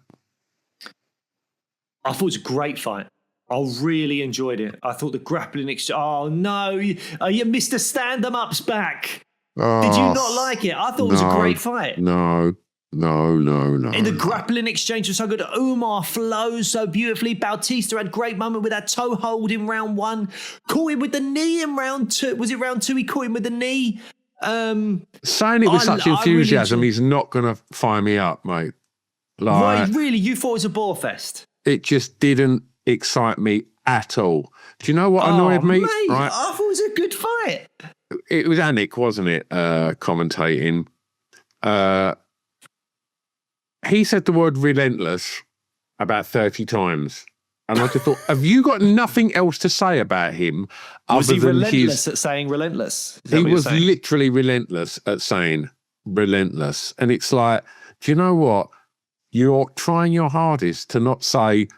I thought it was a great fight. I really enjoyed it. I thought the grappling oh no, you missed the stand-em-ups back. Did you not like it? I thought it was a great fight. No. And the grappling exchange was so good. Umar flows so beautifully. Bautista had a great moment with that toe hold in round one. Caught him with the knee in round two. Was it round two? He caught him with the knee. Saying it with such enthusiasm, he's not going to fire me up, mate. Like, really? You thought it was a bore fest? It just didn't excite me at all. Do you know what annoyed me? Mate, right? I thought it was a good fight. It was Anik, wasn't it, commentating. He said the word relentless about 30 times. And I just thought, have you got nothing else to say about him? Was he relentless at saying relentless? He was literally relentless at saying relentless. And it's like, do you know what? You're trying your hardest to not say,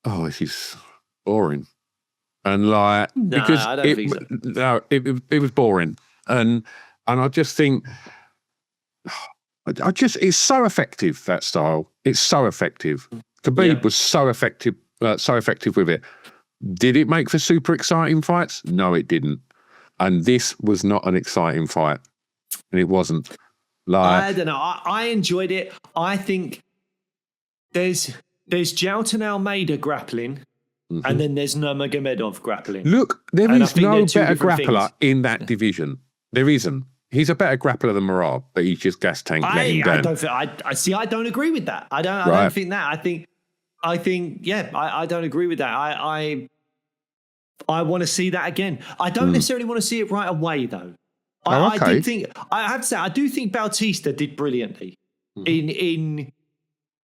oh, this is boring. And like, because I don't think so. it was boring. And I just think, it's so effective, that style. It's so effective. Khabib was so effective with it. Did it make for super exciting fights? No, it didn't. And this was not an exciting fight. And it wasn't. I don't know. I enjoyed it. I think there's Jailton Almeida grappling, and then there's Nurmagomedov grappling. Look, there is no better grappler in that division. There isn't. He's a better grappler than Merab, but he's just gas tank letting down. I don't agree with that. I don't think that. I don't agree with that. I want to see that again. I don't necessarily want to see it right away, though. I have to say, I do think Bautista did brilliantly in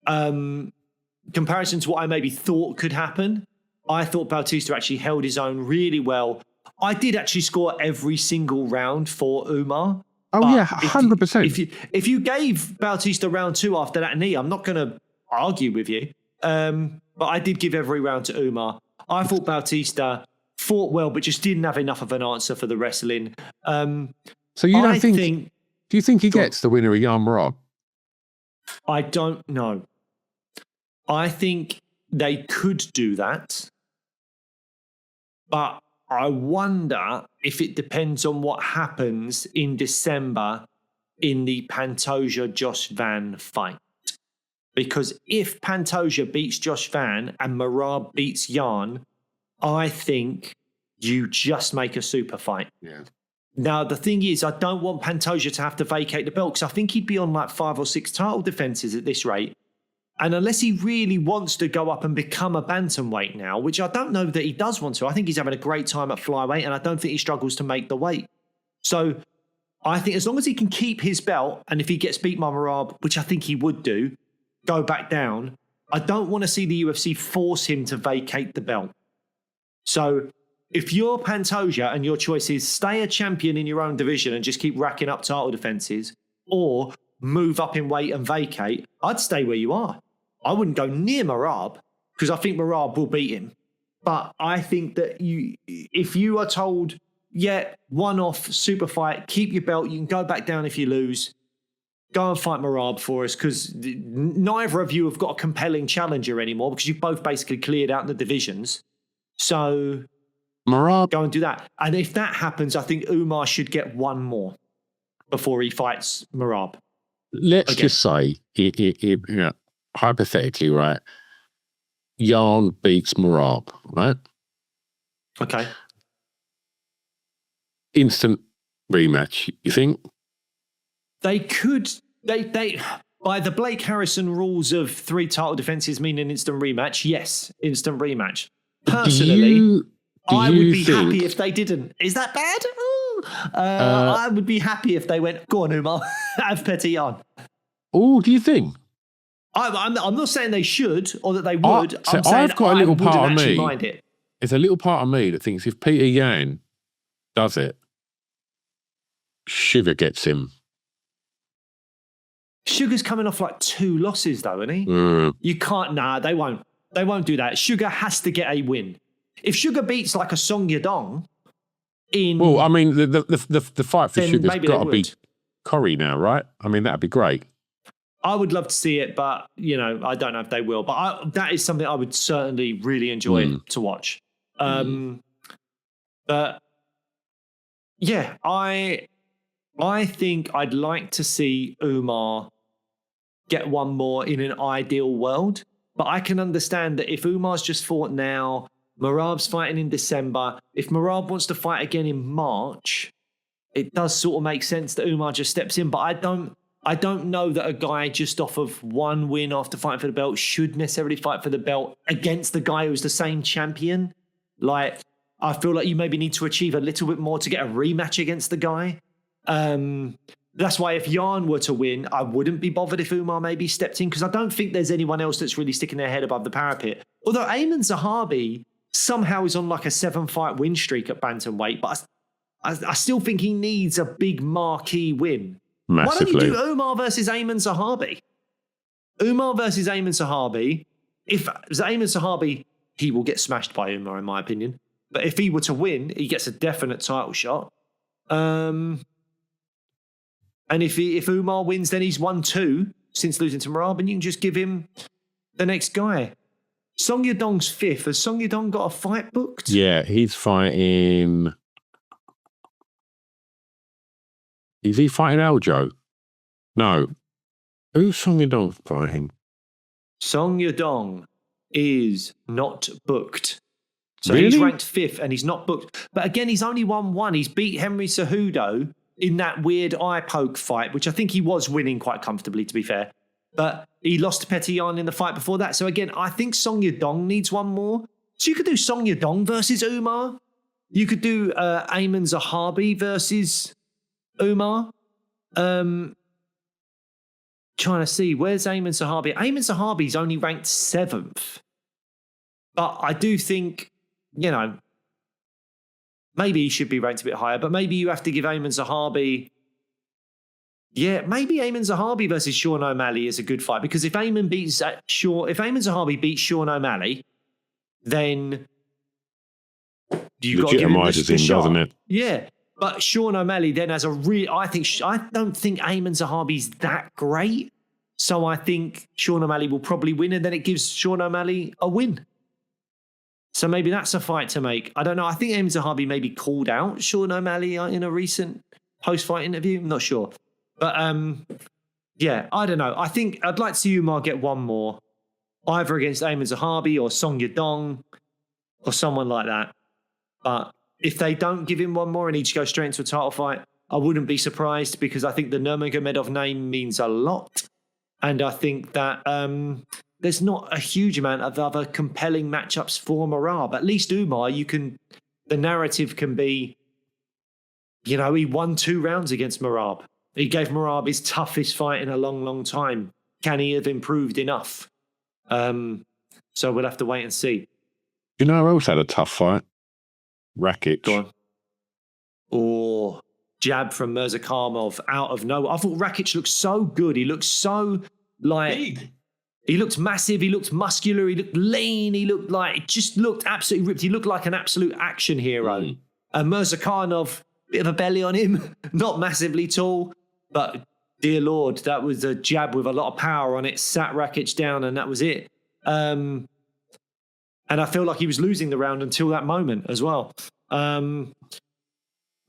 comparison to what I maybe thought could happen. I thought Bautista actually held his own really well. I did actually score every single round for Umar. Oh, yeah, 100%. If you gave Bautista round 2 after that knee, I'm not going to argue with you. But I did give every round to Umar. I thought Bautista fought well, but just didn't have enough of an answer for the wrestling. So you don't think... Do you think he gets the winner of Jan Merab? I don't know. I think they could do that. But I wonder if it depends on what happens in December in the Pantoja-Josh Van fight. Because if Pantoja beats Josh Van and Merab beats Jan, I think you just make a super fight. Yeah. Now, the thing is, I don't want Pantoja to have to vacate the belt because I think he'd be on like 5 or 6 title defenses at this rate. And unless he really wants to go up and become a bantamweight now, which I don't know that he does want to, I think he's having a great time at flyweight and I don't think he struggles to make the weight. So I think as long as he can keep his belt and if he gets beat by Merab, which I think he would do, go back down, I don't want to see the UFC force him to vacate the belt. So if you're Pantoja and your choice is stay a champion in your own division and just keep racking up title defenses or move up in weight and vacate, I'd stay where you are. I wouldn't go near Merab because I think Merab will beat him. But I think that if you are told, one-off super fight, keep your belt, you can go back down if you lose, go and fight Merab for us because neither of you have got a compelling challenger anymore because you've both basically cleared out the divisions. So Merab, go and do that. And if that happens, I think Umar should get one more before he fights Merab. Let's just say, hypothetically, right, Jan beats Merab, right? Okay. Instant rematch, you think? They could, they by the Blake Harrison rules of 3 title defenses mean an instant rematch, yes, instant rematch. Personally, I would be happy if they didn't. Is that bad? I would be happy if they went, go on, Umar, have Petit on. Oh, do you think? I'm not saying they should or that they would. I'm saying I've got a little part of me. Mind it. There's a little part of me that thinks if Peter Yan does it, Sugar gets him. Sugar's coming off like 2 losses, though, isn't he? You can't. Nah, they won't. They won't do that. Sugar has to get a win. If Sugar beats like a Song Yadong in... Well, I mean, the fight for Sugar's got to be Corey now, right? I mean, that'd be great. I would love to see it, but, I don't know if they will. But that is something I would certainly really enjoy to watch. But, yeah, I think I'd like to see Umar get one more in an ideal world. But I can understand that if Umar's just fought now, Merab's fighting in December, if Merab wants to fight again in March, it does sort of make sense that Umar just steps in. But I don't know that a guy just off of one win after fighting for the belt should necessarily fight for the belt against the guy who's the same champion. Like, I feel like you maybe need to achieve a little bit more to get a rematch against the guy. That's why if Jan were to win, I wouldn't be bothered if Umar maybe stepped in because I don't think there's anyone else that's really sticking their head above the parapet. Although Ayman Zahabi somehow is on like a 7-fight win streak at bantamweight, but I still think he needs a big marquee win. Massively. Why don't you do Umar versus Ayman Zahabi? Umar versus Ayman Zahabi. If Ayman Zahabi, he will get smashed by Umar in my opinion. But if he were to win, he gets a definite title shot. And if Umar wins, then he's won 2 since losing to Merab, and you can just give him the next guy. Song Yadong's 5th. Has Song Yadong got a fight booked? Yeah, he's fighting. Is he fighting Aljo? No. Who's Song Yadong fighting? Song Yadong is not booked. So Really? he's ranked 5th and he's not booked. But again, he's only won 1. He's beat Henry Cejudo in that weird eye poke fight, which I think he was winning quite comfortably, to be fair. But he lost to Petillon in the fight before that. So again, I think Song Yadong needs 1 more. So you could do Song Yadong versus Umar. You could do Ayman Zahabi versus Umar. Trying to see, where's Ayman Zahabi? Ayman Zahabi's only ranked 7th. But I do think, you know, maybe he should be ranked a bit higher, but maybe you have to give Ayman Zahabi... Yeah, maybe Ayman Zahabi versus Sean O'Malley is a good fight, because if Ayman Zahabi beats Sean O'Malley, then you've got to give him the shot. Doesn't it? Yeah, but Sean O'Malley then has a real... I don't think Ayman Zahabi's that great, so I think Sean O'Malley will probably win, and then it gives Sean O'Malley a win. So maybe that's a fight to make. I don't know. I think Ayman Zahabi maybe called out Sean O'Malley in a recent post-fight interview. I'm not sure. But, yeah, I don't know. I think I'd like to see Umar get 1 more, either against Ayman Zahabi or Song Yadong or someone like that. But if they don't give him 1 more and he just goes straight into a title fight, I wouldn't be surprised, because I think the Nurmagomedov name means a lot. And I think that there's not a huge amount of other compelling matchups for Merab. At least Umar, the narrative can be, you know, he won 2 rounds against Merab. He gave Merab his toughest fight in a long, long time. Can he have improved enough? So we'll have to wait and see. You know who else had a tough fight? Rakic. Go on. Or jab from Mirzakhanov out of nowhere. I thought Rakic looked so good. He looked so Big. He looked massive. He looked muscular. He looked lean. It just looked absolutely ripped. He looked like an absolute action hero. And Mirzakhanov, bit of a belly on him, not massively tall. But, dear Lord, that was a jab with a lot of power on it, sat Rakic down, and that was it. And I feel like he was losing the round until that moment as well. I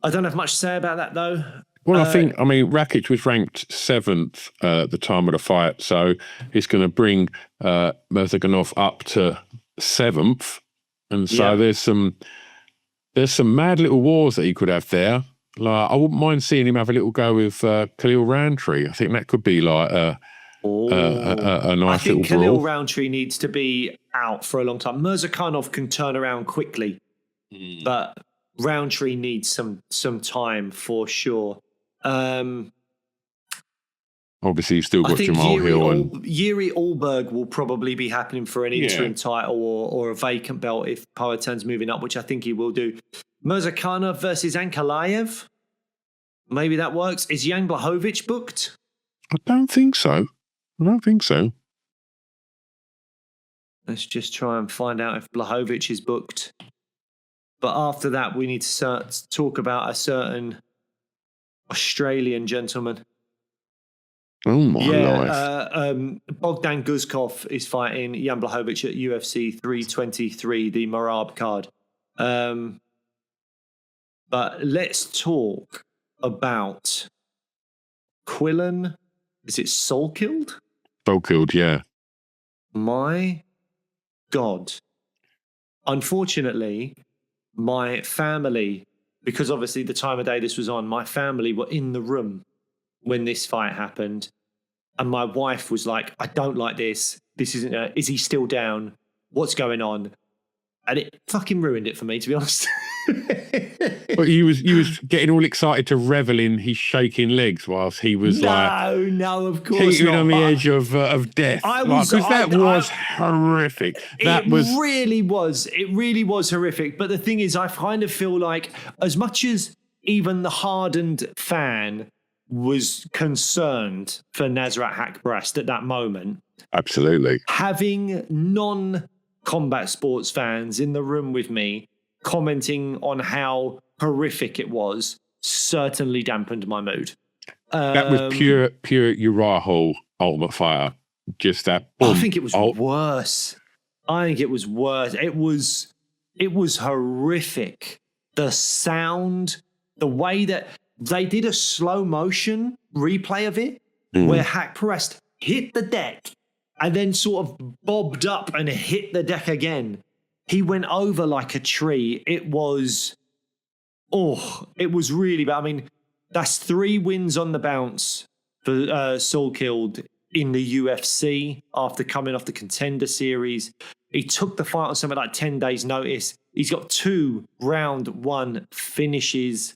don't have much to say about that, though. Well, I mean, Rakic was ranked 7th at the time of the fight, so it's going to bring Mirzakhanov up to 7th. And so there's some mad little wars that he could have there. Like, I wouldn't mind seeing him have a little go with Khalil Roundtree. I think that could be like a nice little brawl. I think Khalil Roundtree needs to be out for a long time. Mirzakhanov can turn around quickly, but Roundtree needs some time for sure. Obviously, you've still got Jamal Hill. Yuri Alberg will probably be happening for an interim title or a vacant belt if Poatan's moving up, which I think he will do. Mirzakhanov versus Ankalaev. Maybe that works. Is Jan Blachowicz booked? I don't think so. Let's just try and find out if Blachowicz is booked. But after that, we need to talk about a certain Australian gentleman. Oh, my life. Bogdan Guzkov is fighting Jan Blachowicz at UFC 323, the Merab card. But let's talk about Quillan. Is it Soulkilled? Soulkilled, yeah. My God. Unfortunately, my family, because obviously the time of day this was on, my family were in the room when this fight happened. And my wife was like, I don't like this. This isn't, is he still down? What's going on? And it fucking ruined it for me, to be honest. But you was getting all excited to revel in his shaking legs whilst he was no, of course teetering not. On the edge of death. Because that was horrific. It really was horrific. But the thing is, I kind of feel like as much as even the hardened fan was concerned for Nasrat Haqparast at that moment. Absolutely. Having non-combat sports fans in the room with me commenting on how horrific it was certainly dampened my mood. That was pure Uriah Hall Ultimate Fighter. Just that. Boom. I think it was worse. It was horrific. The sound, the way that they did a slow motion replay of it, where Haqparast hit the deck and then sort of bobbed up and hit the deck again. He went over like a tree. It was really bad. I mean, that's 3 wins on the bounce for Soulkilled in the UFC after coming off the Contender Series. He took the fight on something like 10 days' notice. He's got 2 round 1 finishes.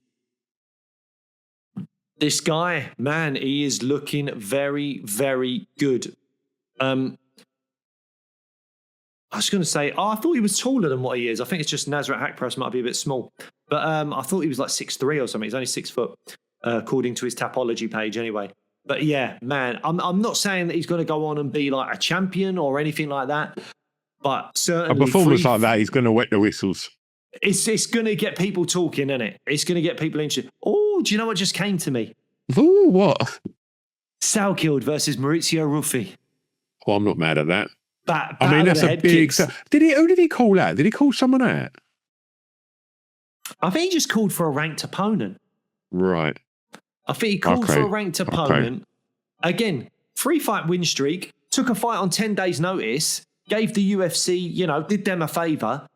This guy, man, he is looking very, very good. I was going to say, I thought he was taller than what he is. I think it's just Nasrat Haqparast might be a bit small. But I thought he was like 6'3" or something. He's only 6 foot, according to his Tapology page anyway. But yeah, man, I'm not saying that he's going to go on and be like a champion or anything like that. But certainly a performance like that, he's going to wet the whistles. It's going to get people talking, isn't it? It's going to get people interested. Oh, do you know what just came to me? Ooh, what? Soulkilled versus Maurizio Ruffi. Oh, I'm not mad at that. I mean, that's a big... Who did he call out? Did he call someone out? I think he just called for a ranked opponent. Right. I think he called for a ranked opponent. Again, 3-fight win streak, took a fight on 10 days' notice, gave the UFC, did them a favour.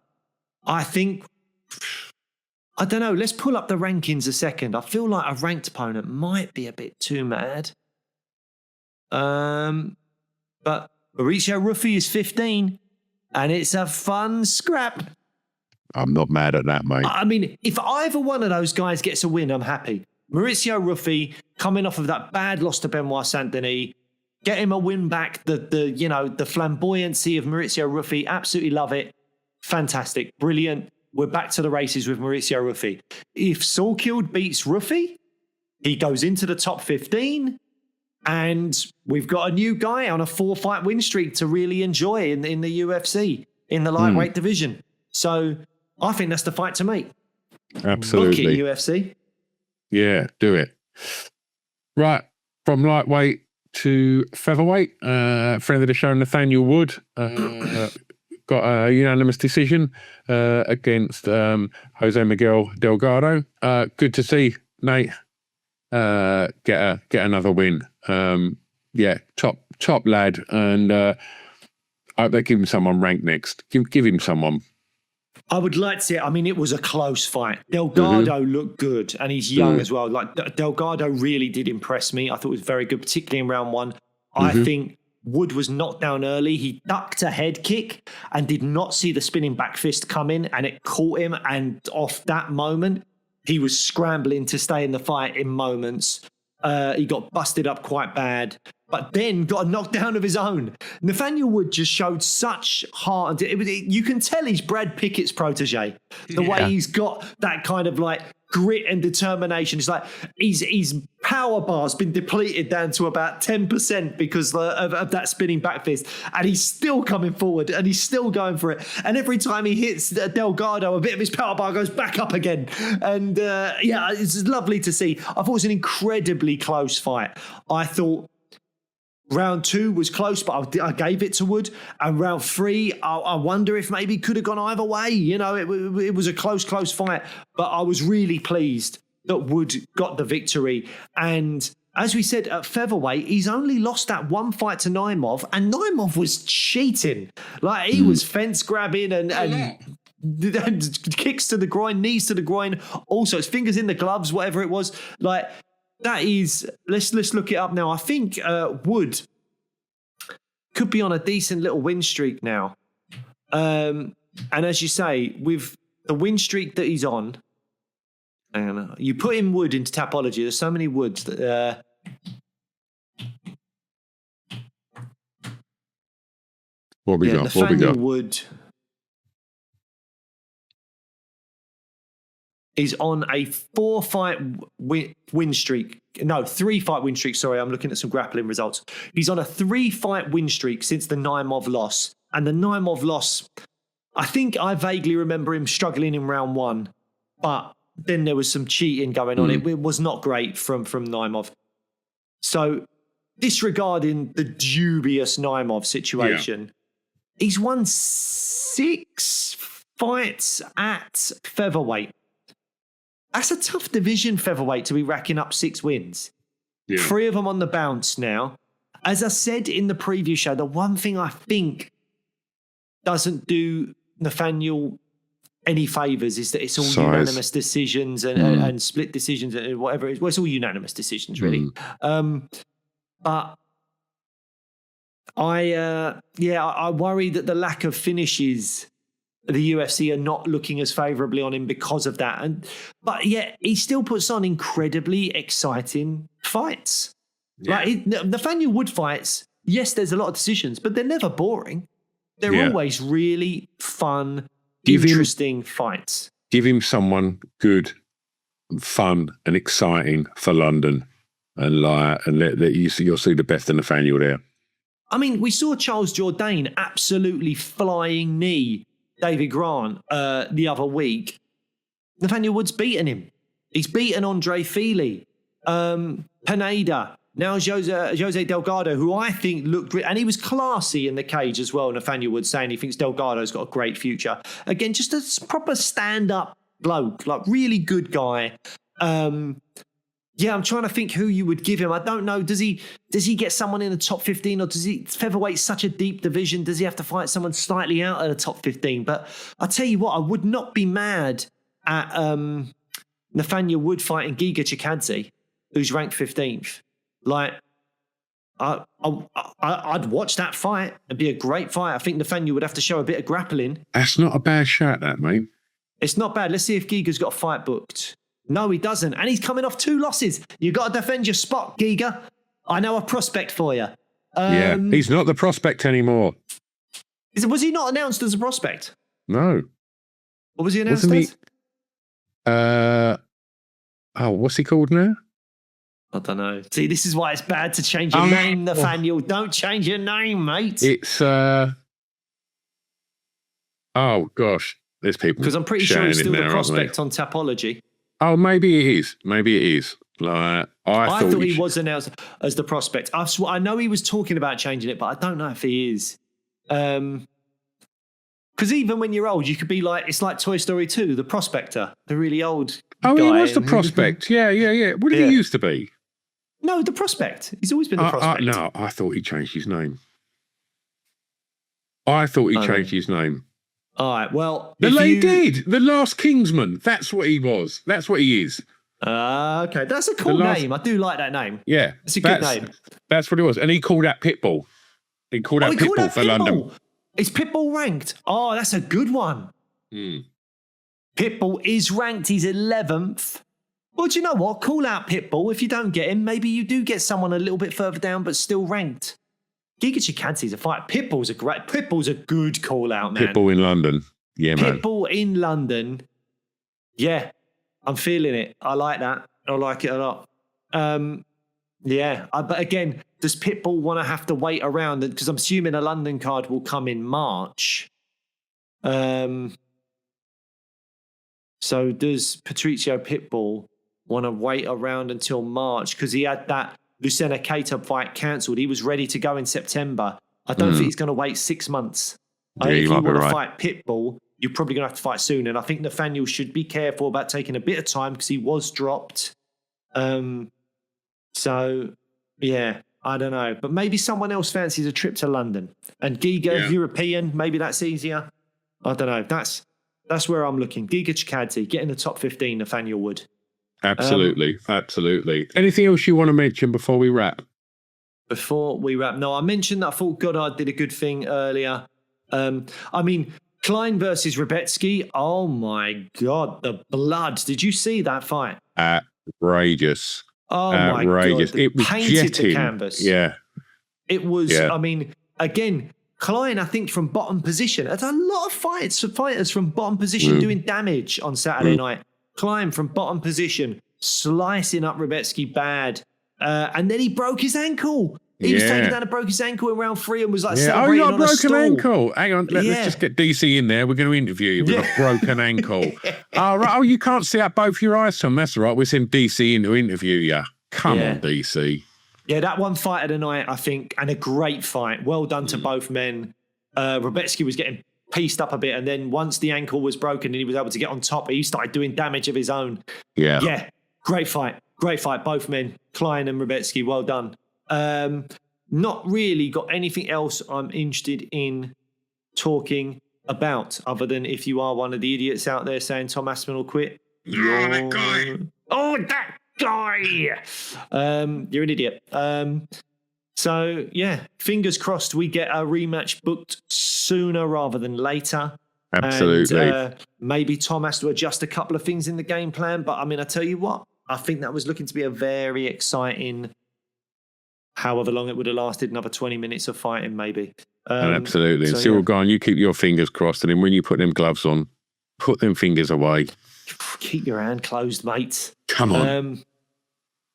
I think, I don't know, let's pull up the rankings a second. I feel like a ranked opponent might be a bit too mad. But Maurizio Ruffi is 15, and it's a fun scrap. I'm not mad at that, mate. I mean, if either one of those guys gets a win, I'm happy. Maurizio Ruffi, coming off of that bad loss to Benoit Saint-Denis, get him a win back. The flamboyancy of Maurizio Ruffi, absolutely love it. Fantastic, brilliant. We're back to the races with Maurizio Ruffi. If Soulkilled beats Ruffi, he goes into the top 15, and we've got a new guy on a 4-fight win streak to really enjoy in the UFC, in the lightweight division. So I think that's the fight to make. Absolutely. Book it, UFC. Yeah, do it. Right, from lightweight to featherweight, friend of the show, Nathaniel Wood, got a unanimous decision against Jose Miguel Delgado. Good to see Nate get another win. Top lad, and I hope they give him someone ranked next. Give him someone. I would like to see it. I mean, it was a close fight. Delgado looked good, and he's young as well. Like, Delgado really did impress me. I thought it was very good, particularly in round 1. I think Wood was knocked down early. He ducked a head kick and did not see the spinning back fist come in, and it caught him. And off that moment, he was scrambling to stay in the fight in moments. He got busted up quite bad, but then got a knockdown of his own. Nathaniel Wood just showed such heart. You can tell he's Brad Pickett's protege. The way he's got that kind of like grit and determination. It's like his power bar's been depleted down to about 10% because of that spinning back fist, and he's still coming forward and he's still going for it. And every time he hits Delgado, a bit of his power bar goes back up again. And it's lovely to see. I thought it was an incredibly close fight. I thought round 2 was close, but I gave it to Wood. And round 3, I wonder if maybe it could have gone either way. It was a close fight, but I was really pleased that Wood got the victory. And as we said, at featherweight, he's only lost that one fight to Naimov, and Naimov was cheating. Like, he was fence grabbing and kicks to the groin, knees to the groin. Also, his fingers in the gloves, whatever it was. Like, that is, let's look it up now. I think Wood could be on a decent little win streak now. And as you say, with the win streak that he's on, and you put in Wood into Tapology, there's so many Woods that... What we got? Nathaniel Wood is on a 4-fight win streak. No, 3-fight win streak. Sorry, I'm looking at some grappling results. He's on a 3-fight win streak since the Naimov loss. And the Naimov loss, I think I vaguely remember him struggling in round 1. But then there was some cheating going on. It was not great from Naimov. So disregarding the dubious Naimov situation, he's won 6 fights at featherweight. That's a tough division, featherweight, to be racking up 6 wins. Yeah. 3 of them on the bounce now. As I said in the preview show, the one thing I think doesn't do Nathaniel any favours is that it's all unanimous decisions and split decisions and whatever it is. Well, it's all unanimous decisions, really. But I worry that the lack of finishes, the UFC are not looking as favourably on him because of that. But yet he still puts on incredibly exciting fights. Yeah. Like Nathaniel Wood fights, yes, there's a lot of decisions, but they're never boring. They're always really fun, interesting fights. Give him someone good, fun, and exciting for London, and you'll see the best of Nathaniel there. I mean, we saw Charles Jourdain absolutely flying knee David Grant the other week. Nathaniel Wood's beaten him. He's beaten Andre Fili, Pineda. Now Jose Delgado, who I think looked... And he was classy in the cage as well, Nathaniel Wood, saying he thinks Delgado's got a great future. Again, just a proper stand-up bloke, like really good guy. I'm trying to think who you would give him. I don't know. Does he get someone in the top 15, or featherweight's such a deep division? Does he have to fight someone slightly out of the top 15? But I tell you what, I would not be mad at Nathaniel Wood fighting Giga Chikadze, who's ranked 15th. Like, I'd watch that fight. It'd be a great fight. I think Nathaniel would have to show a bit of grappling. That's not a bad shot, that, mate. It's not bad. Let's see if Giga's got a fight booked. No, he doesn't. And he's coming off 2 losses. You got to defend your spot, Giga. I know a prospect for you. He's not the prospect anymore. Was he not announced as a prospect? No. What was he announced as? What's he called now? I don't know. See, this is why it's bad to change your name, Nathaniel. Don't change your name, mate. It's, gosh, there's people. Because I'm pretty sure he's still the prospect on Tapology. Oh, maybe it is. Maybe it is. Like, I thought he was announced as the prospect. I know he was talking about changing it, but I don't know if he is. Because even when you're old, you could be like, it's like Toy Story 2, the prospector, the really old guy. He was the prospect. Yeah. What did he used to be? No, the prospect. He's always been the prospect. No, I thought he changed his name. Changed his name. All right, well... He did. The Last Kingsman. That's what he was. That's what he is. Okay, that's a cool name. I do like that name. Yeah. It's a good name. That's what it was. And he called out Pitbull. He called out Pitbull for London. Is Pitbull ranked? Oh, that's a good one. Pitbull is ranked. He's 11th. Well, do you know what? Call out Pitbull. If you don't get him, maybe you do get someone a little bit further down, but still ranked. Giga Chikadze's a fight. Pitbull's a good call out, man. Pitbull in London. Yeah, man. Pitbull in London. Yeah, I'm feeling it. I like that. I like it a lot. But again, does Pitbull want to have to wait around? Because I'm assuming a London card will come in March. So does Patricio Pitbull want to wait around until March? Because he had that Lucena Keita fight cancelled. He was ready to go in September. I don't think he's going to wait 6 months. I think if you want to fight Pitbull, you're probably going to have to fight soon. And I think Nathaniel should be careful about taking a bit of time because he was dropped. So, yeah, I don't know. But maybe someone else fancies a trip to London. And Giga, European, maybe that's easier. I don't know. That's where I'm looking. Giga Chikadze, get in the top 15, Nathaniel Wood. Absolutely. Anything else you want to mention before we wrap? No, I mentioned that I thought Goddard did a good thing earlier. Klein versus Rebetsky. Oh, my God, the blood. Did you see that fight? Outrageous. Oh, my God. It was painted jetting. the canvas. Yeah. It was, again, Klein, I think, from bottom position. There's a lot of fighters from bottom position doing damage on Saturday night. Klein from bottom position, slicing up Rebetsky bad. And then he broke his ankle. He was taken down and broke his ankle in round 3 and was like celebrating on a stool. Ankle. Hang on, let's just get DC in there. We're going to interview you with a broken ankle. Right. You can't see out both your eyes, Tom. That's all right. We'll send DC in to interview you. Come on, DC. Yeah, that one fight of the night, I think, and a great fight. Well done to both men. Rebetsky was getting pieced up a bit, and then once the ankle was broken and he was able to get on top, he started doing damage of his own. Yeah, great fight. Great fight, both men, Klein and Rebetsky, well done. Not really got anything else I'm interested in talking about, other than if you are one of the idiots out there saying Tom Aspinall quit. That guy. Oh, that guy! You're an idiot. So, yeah, fingers crossed we get a rematch booked sooner rather than later. Absolutely. And, maybe Tom has to adjust a couple of things in the game plan. But, I mean, I tell you what, I think that was looking to be a very exciting, however long it would have lasted, another 20 minutes of fighting maybe. Absolutely. And Cyril, go on, you keep your fingers crossed. And then when you put them gloves on, put them fingers away. Keep your hand closed, mate. Come on.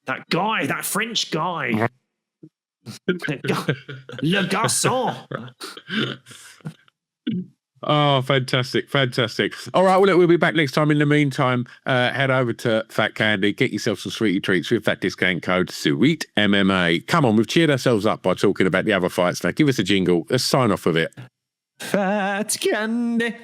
That guy, that French guy. Le garçon. Oh, fantastic. Fantastic. All right. Well, look, we'll be back next time. In the meantime, head over to Fat Candy, get yourself some sweetie treats with that discount code SWEET MMA. Come on, we've cheered ourselves up by talking about the other fights. Now, give us a jingle. Let's sign off with it. Fat Candy.